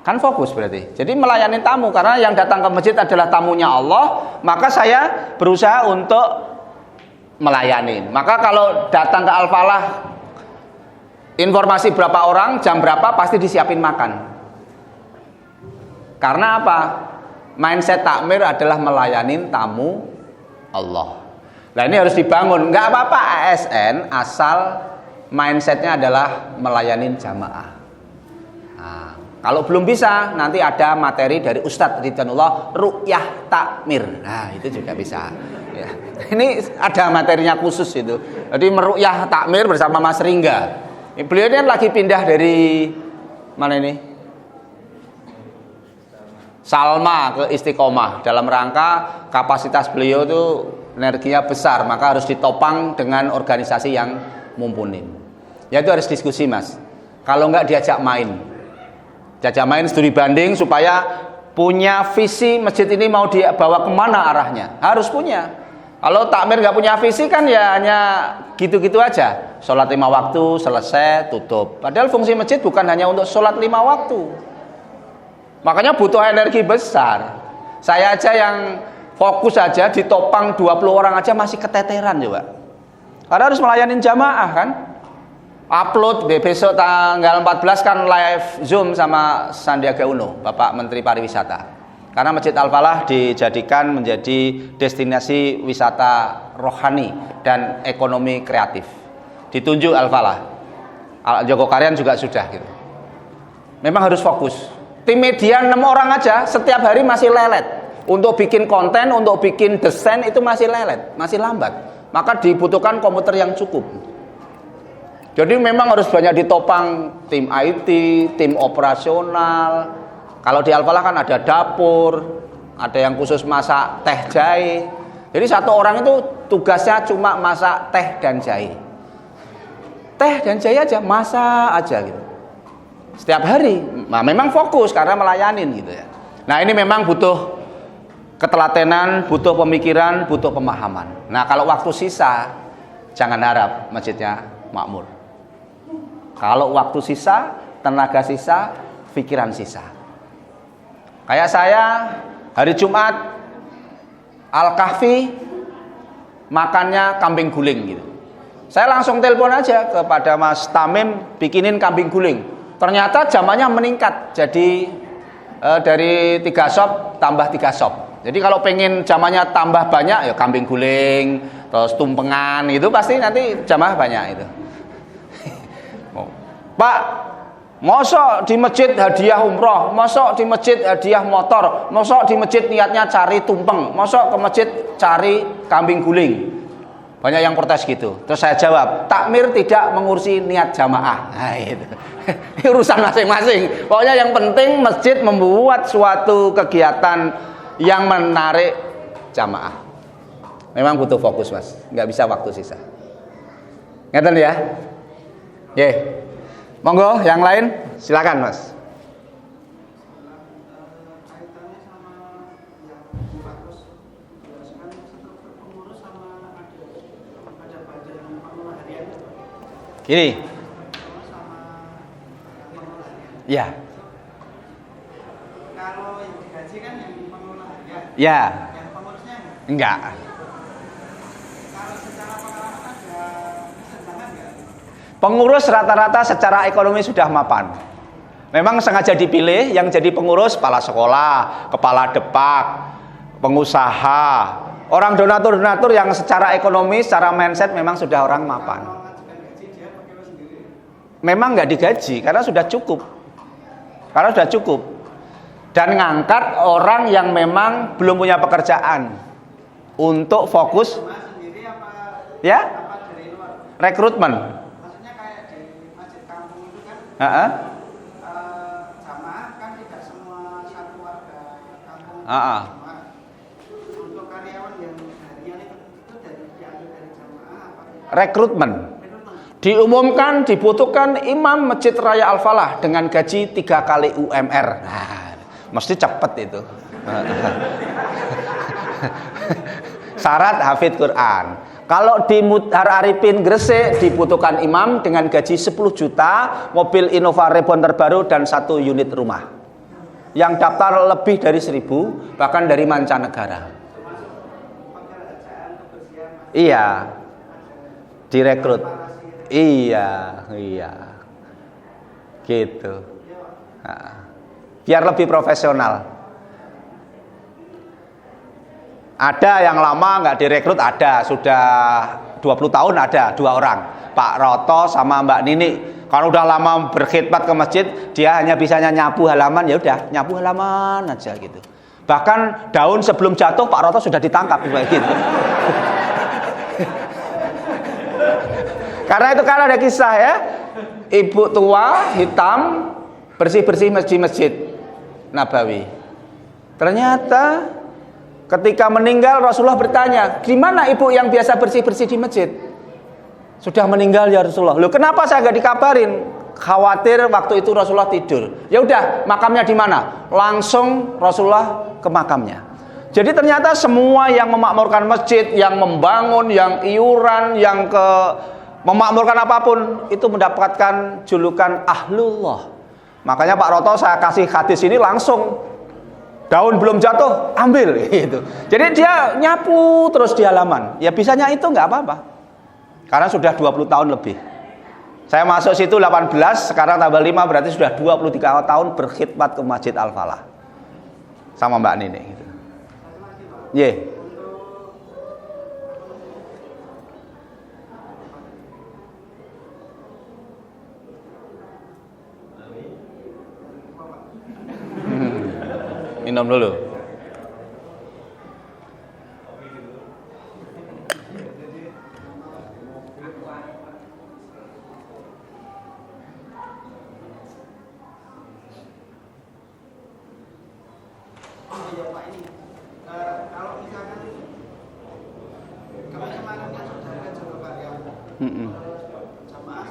kan fokus berarti. Jadi melayani tamu, karena yang datang ke masjid adalah tamunya Allah, maka saya berusaha untuk melayani. Maka kalau datang ke Al-Falah, informasi berapa orang, jam berapa, pasti disiapin makan. Karena apa? Mindset takmir adalah melayani tamu Allah. Nah ini harus dibangun. Nggak apa-apa ASN, asal mindsetnya adalah melayani jamaah. Nah, kalau belum bisa, nanti ada materi dari Ustadz Ridwanullah, ru'yah takmir. Nah, itu juga bisa. Ya. Ini ada materinya khusus itu. Jadi meru'yah takmir bersama Mas Ringga. Beliau ini lagi pindah dari mana ini? Salma ke Istiqomah. Dalam rangka kapasitas beliau itu energinya besar, maka harus ditopang dengan organisasi yang mumpuni. Ya itu harus diskusi mas. Kalau enggak diajak main studi banding supaya punya visi masjid ini mau dibawa kemana arahnya. Harus punya. Kalau takmir enggak punya visi kan ya hanya gitu-gitu aja. Sholat 5 waktu selesai tutup. Padahal fungsi masjid bukan hanya untuk sholat 5 waktu. Makanya butuh energi besar. Saya aja yang fokus aja ditopang 20 orang aja masih keteteran coba. Karena harus melayani jamaah kan. Upload besok tanggal 14 kan live Zoom sama Sandiaga Uno, Bapak Menteri Pariwisata. Karena Masjid Al-Falah dijadikan menjadi destinasi wisata rohani dan ekonomi kreatif. Ditunjuk Al-Falah. Joko Karyan juga sudah gitu. Memang harus fokus. Tim media 6 orang aja setiap hari masih lelet. Untuk bikin konten, untuk bikin desain itu masih lelet, masih lambat. Maka dibutuhkan komputer yang cukup. Jadi memang harus banyak ditopang tim IT, tim operasional. Kalau di Al-Falah kan ada dapur, ada yang khusus masak teh jahe. Jadi satu orang itu tugasnya cuma masak teh dan jahe. teh dan jahe aja, masak aja gitu. Setiap hari. Nah, memang fokus karena melayanin gitu ya. Nah, ini memang butuh ketelatenan, butuh pemikiran, butuh pemahaman. Nah, kalau waktu sisa, jangan harap masjidnya makmur. Kalau waktu sisa, tenaga sisa, pikiran sisa. Kayak saya, hari Jumat, Al-Kahfi, makannya kambing guling gitu. Saya langsung telepon aja kepada Mas Tamim, bikinin kambing guling. Ternyata jamannya meningkat, jadi dari 3 sop tambah 3 sop. Jadi kalau pengen jamannya tambah banyak ya kambing guling, terus tumpengan itu pasti nanti jamaah banyak itu. Pak, mosok di masjid hadiah umroh, mosok di masjid hadiah motor, mosok di masjid niatnya cari tumpeng, mosok ke masjid cari kambing guling. Banyak yang protes gitu. Terus saya jawab, takmir tidak mengurusi niat jamaah. Nah, itu. Ini urusan masing-masing. Pokoknya yang penting masjid membuat suatu kegiatan yang menarik jamaah. Memang butuh fokus, Mas. Nggak bisa waktu sisa. Ngeten ya? Ye. Monggo, yang lain silakan, Mas. Ini. Ya. Kalau yang digaji kan yang pengelola harian. Ya. Yang pengurusnya Enggak. Kalau secara pengalaman ada kesenjangan nggak? Pengurus rata-rata secara ekonomi sudah mapan. Memang sengaja dipilih yang jadi pengurus kepala sekolah, kepala depak, pengusaha, orang donatur-donatur yang secara ekonomi, secara mindset memang sudah orang mapan. Memang nggak digaji karena sudah cukup. Dan ngangkat orang yang memang belum punya pekerjaan untuk fokus. Ya? Rekrutmen. Maksudnya kayak di masjid kampung itu kan jamaah kan tidak semua satu warga kampung. Untuk karyawan yang harian itu dari jamaah apa? Rekrutmen. Diumumkan dibutuhkan imam Masjid Raya Al-Falah dengan gaji 3 kali UMR. Nah, mesti cepet itu. Syarat hafid Quran. Kalau di Mutahar Arifin Gresik dibutuhkan imam dengan gaji 10 juta, mobil Innova Reborn terbaru dan 1 unit rumah. Yang daftar lebih dari 1000, bahkan dari mancanegara. Iya. Direkrut. Iya. Gitu. Nah, biar lebih profesional. Ada yang lama nggak direkrut, ada sudah 20 tahun ada 2 orang, Pak Roto sama Mbak Nini. Kalau udah lama berkhidmat ke masjid, dia hanya bisanya nyapu halaman, ya udah nyapu halaman aja gitu. Bahkan daun sebelum jatuh Pak Roto sudah ditangkap gitu. Karena itu kan ada kisah ya, ibu tua hitam bersih-bersih masjid Nabawi. Ternyata ketika meninggal Rasulullah bertanya, di mana ibu yang biasa bersih-bersih di masjid? Sudah meninggal ya Rasulullah. Loh, kenapa saya nggak dikabarin? Khawatir waktu itu Rasulullah tidur. Ya udah, makamnya di mana? Langsung Rasulullah ke makamnya. Jadi ternyata semua yang memakmurkan masjid, yang membangun, yang iuran, yang memakmurkan apapun itu mendapatkan julukan ahlullah. Makanya Pak Roto saya kasih hadis ini langsung, daun belum jatuh ambil gitu. Jadi dia nyapu terus di halaman. Ya bisanya itu nggak apa-apa. Karena sudah 20 tahun lebih. Saya masuk situ 18, sekarang tambah 5 berarti sudah 23 tahun berkhidmat ke Masjid Al-Falah. Sama Mbak Nini gitu. Ye. Minum dulu. Kalau misalkan kemarin kan sudah ada jamaah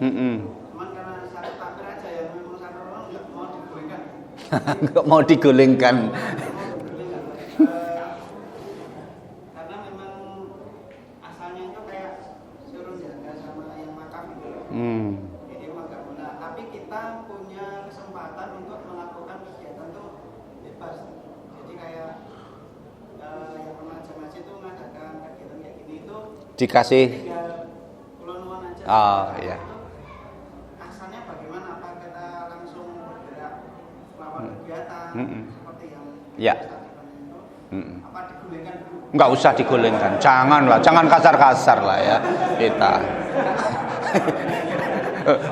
Cuman karena satu takbir aja yang memang satu orang nggak mau digulingkan. Nggak mau digulingkan. Karena memang asalnya itu kayak suruh jaga sama yang makam gitu. Jadi memang nggak benar. Tapi kita punya kesempatan untuk melakukan kegiatan tuh bebas. Jadi kayak yang remaja-remaja itu mengadakan kegiatan kayak gini itu Dikasih. tinggal kulon-kulon aja. Oh iya. Asalnya bagaimana? Apa kita langsung bergerak melakukan kegiatan seperti yang Ya. itu? Apa digulingkan dulu? Nggak usah digulingkan, jangan kasar-kasar lah ya kita.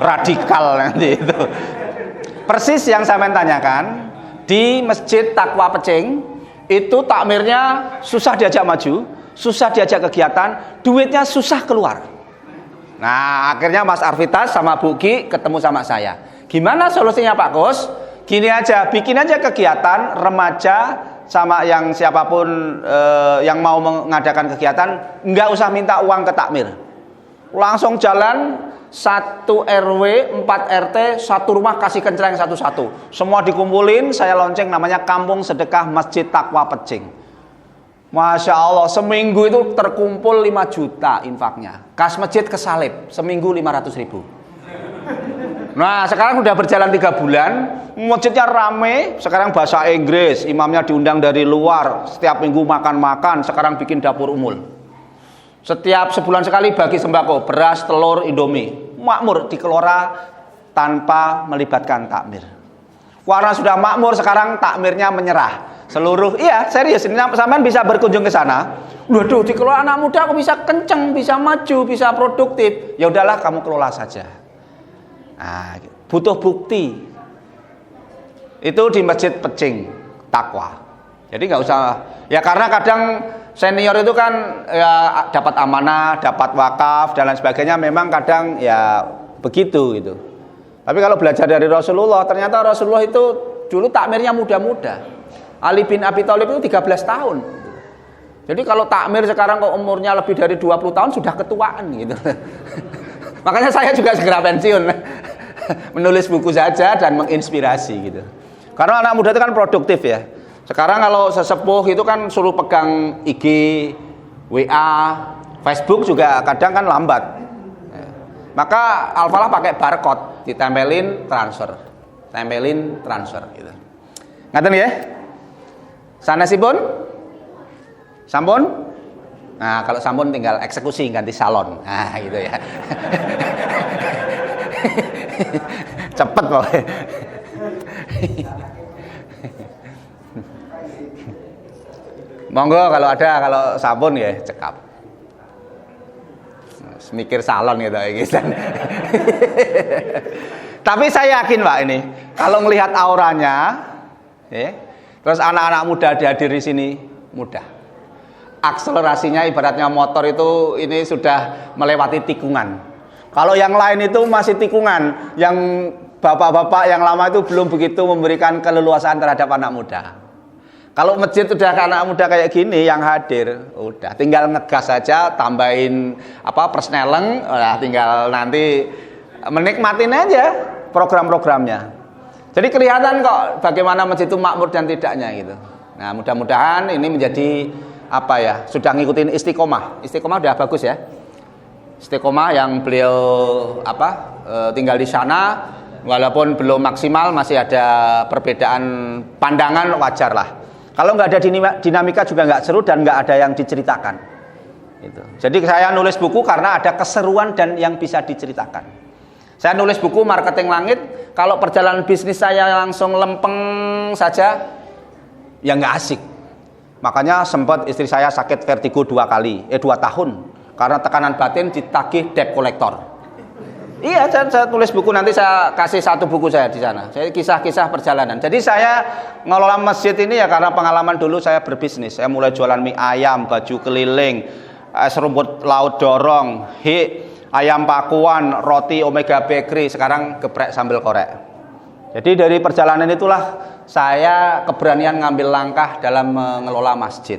Radikal nanti itu. Persis yang saya tanyakan di Masjid Taqwa Pecing itu takmirnya susah diajak maju, susah diajak kegiatan, duitnya susah keluar. Nah akhirnya Mas Arvitas sama Bu Ki ketemu sama saya. Gimana solusinya Pak Kus? Gini aja, bikin aja kegiatan remaja sama yang siapapun yang mau mengadakan kegiatan, nggak usah minta uang ke takmir. Langsung jalan 1 RW, 4 RT, satu rumah kasih kencreng satu-satu. Semua dikumpulin, saya lonceng namanya Kampung Sedekah Masjid Taqwa Pecing. Masya Allah, seminggu itu terkumpul 5 juta infaknya. Kas masjid kesalip, seminggu 500.000. Nah sekarang udah berjalan 3 bulan, masjidnya rame. Sekarang bahasa Inggris, imamnya diundang dari luar, setiap minggu makan-makan. Sekarang bikin dapur umul. Setiap sebulan sekali bagi sembako, beras, telur, indomie. Makmur dikelola tanpa melibatkan takmir. Karena sudah makmur, sekarang takmirnya menyerah. Seluruh, iya serius, sampean bisa berkunjung ke sana. Waduh, dikelola anak muda kok bisa kenceng, bisa maju, bisa produktif. Ya udahlah, kamu kelola saja. Nah, butuh bukti. Itu di Masjid Pecing Taqwa. Jadi nggak usah, ya karena kadang senior itu kan ya dapat amanah, dapat wakaf dan lain sebagainya. Memang kadang ya begitu gitu. Tapi kalau belajar dari Rasulullah, ternyata Rasulullah itu dulu takmirnya muda-muda. Ali bin Abi Thalib itu 13 tahun. Jadi kalau takmir sekarang kok umurnya lebih dari 20 tahun sudah ketuaan gitu. Makanya saya juga segera pensiun. Menulis buku saja dan menginspirasi gitu. Karena anak muda itu kan produktif ya. Sekarang kalau sesepuh itu kan suruh pegang IG, WA, Facebook juga kadang kan lambat. Maka Al-Falah pakai barcode, ditempelin transfer. Tempelin transfer gitu. Ngaten ya? Sanesipun? Sampun? Nah, kalau sampun tinggal eksekusi ganti salon. Nah, gitu ya. Cepet pokoknya. Monggo kalau ada, kalau sampun ya cekap. Mikir salon gitu ya. Tapi saya yakin Pak ini, kalau melihat auranya, ya, terus anak-anak muda dihadir di sini mudah. Akselerasinya ibaratnya motor itu ini sudah melewati tikungan. Kalau yang lain itu masih tikungan, yang bapak-bapak yang lama itu belum begitu memberikan keleluasaan terhadap anak muda. Kalau masjid udah anak muda kayak gini yang hadir, udah tinggal ngegas saja, tambahin persneleng, udah tinggal nanti menikmatin aja program-programnya. Jadi kelihatan kok bagaimana masjid itu makmur dan tidaknya gitu. Nah, mudah-mudahan ini menjadi sudah ngikutin istiqomah. Istiqomah udah bagus ya. Istiqomah yang beliau tinggal di sana, walaupun belum maksimal, masih ada perbedaan pandangan, wajar lah. Kalau nggak ada dinamika juga nggak seru dan nggak ada yang diceritakan. Gitu. Jadi saya nulis buku karena ada keseruan dan yang bisa diceritakan. Saya nulis buku Marketing Langit, kalau perjalanan bisnis saya langsung lempeng saja, ya nggak asik. Makanya sempat istri saya sakit vertigo 2 tahun. Karena tekanan batin ditagih debt collector. Iya, saya tulis buku, nanti saya kasih 1 buku saya di sana. Saya kisah-kisah perjalanan. Jadi saya ngelola masjid ini ya karena pengalaman dulu saya berbisnis. Saya mulai jualan mie ayam, baju keliling, seruput laut dorong, ayam pakuan, roti Omega Bakery, sekarang geprek sambal korek. Jadi dari perjalanan itulah saya keberanian ngambil langkah dalam mengelola masjid.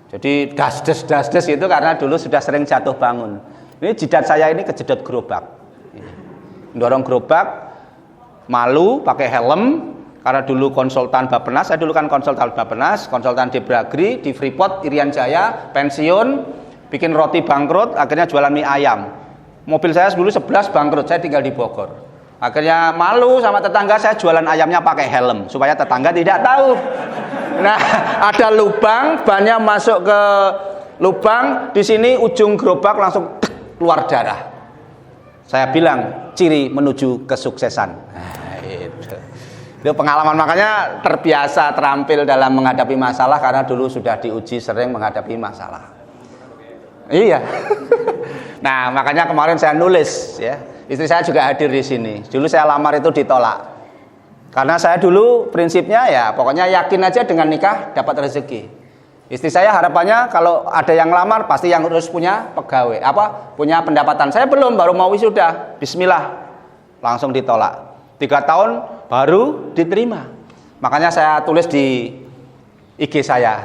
Jadi das-des itu karena dulu sudah sering jatuh bangun. Ini jidat saya ini kejedot gerobak. dorong gerobak, malu, pakai helm. Karena dulu konsultan Bappenas, saya dulu kan konsultan Bappenas, konsultan di Bragri, di Freeport, Irian Jaya, pensiun, bikin roti bangkrut, akhirnya jualan mie ayam. Mobil saya dulu 11 bangkrut, saya tinggal di Bogor. Akhirnya malu sama tetangga, saya jualan ayamnya pakai helm, supaya tetangga tidak tahu. Nah, ada lubang, bannya masuk ke lubang, di sini ujung gerobak langsung keluar darah. Saya bilang, ciri menuju kesuksesan. Nah, itu pengalaman, makanya terbiasa terampil dalam menghadapi masalah karena dulu sudah diuji sering menghadapi masalah. Iya. Nah, makanya kemarin saya nulis ya. Istri saya juga hadir di sini. Dulu saya lamar itu ditolak. Karena saya dulu prinsipnya ya pokoknya yakin aja dengan nikah dapat rezeki. Istri saya harapannya kalau ada yang lamar pasti yang harus punya pegawai, punya pendapatan. Saya belum, baru mau wisuda. Bismillah. Langsung ditolak. 3 tahun baru diterima. Makanya saya tulis di IG saya,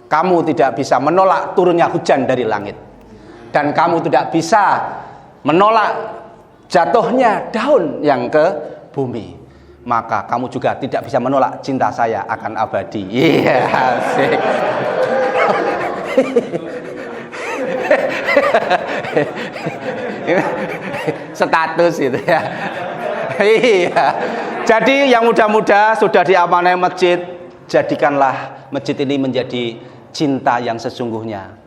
kamu tidak bisa menolak turunnya hujan dari langit, dan kamu tidak bisa menolak jatuhnya daun yang ke bumi, maka kamu juga tidak bisa menolak cinta saya akan abadi. Iya, asik. Status itu ya. Iya. Jadi yang muda-muda sudah diamanai masjid, jadikanlah masjid ini menjadi cinta yang sesungguhnya.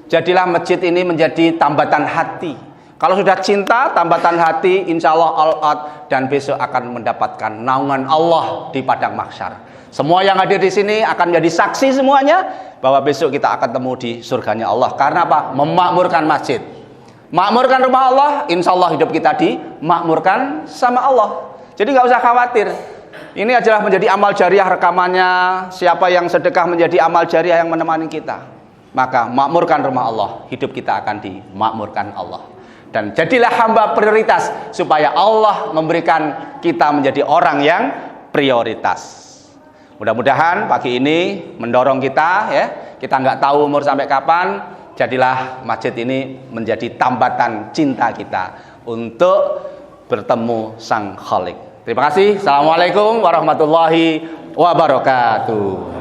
Jadilah masjid ini menjadi tambatan hati. Kalau sudah cinta, tambatan hati, insya Allah all-out, dan besok akan mendapatkan naungan Allah di padang mahsyar. Semua yang hadir di sini akan menjadi saksi semuanya bahwa besok kita akan temu di surganya Allah. Karena apa? Memakmurkan masjid. Makmurkan rumah Allah, insya Allah hidup kita dimakmurkan sama Allah. Jadi nggak usah khawatir. Ini adalah menjadi amal jariah rekamannya. Siapa yang sedekah menjadi amal jariah yang menemani kita, maka makmurkan rumah Allah, hidup kita akan dimakmurkan Allah. Dan jadilah hamba prioritas supaya Allah memberikan kita menjadi orang yang prioritas. Mudah-mudahan pagi ini mendorong kita ya. Kita nggak tahu umur sampai kapan. Jadilah masjid ini menjadi tambatan cinta kita untuk bertemu Sang Khalik. Terima kasih. Assalamualaikum warahmatullahi wabarakatuh.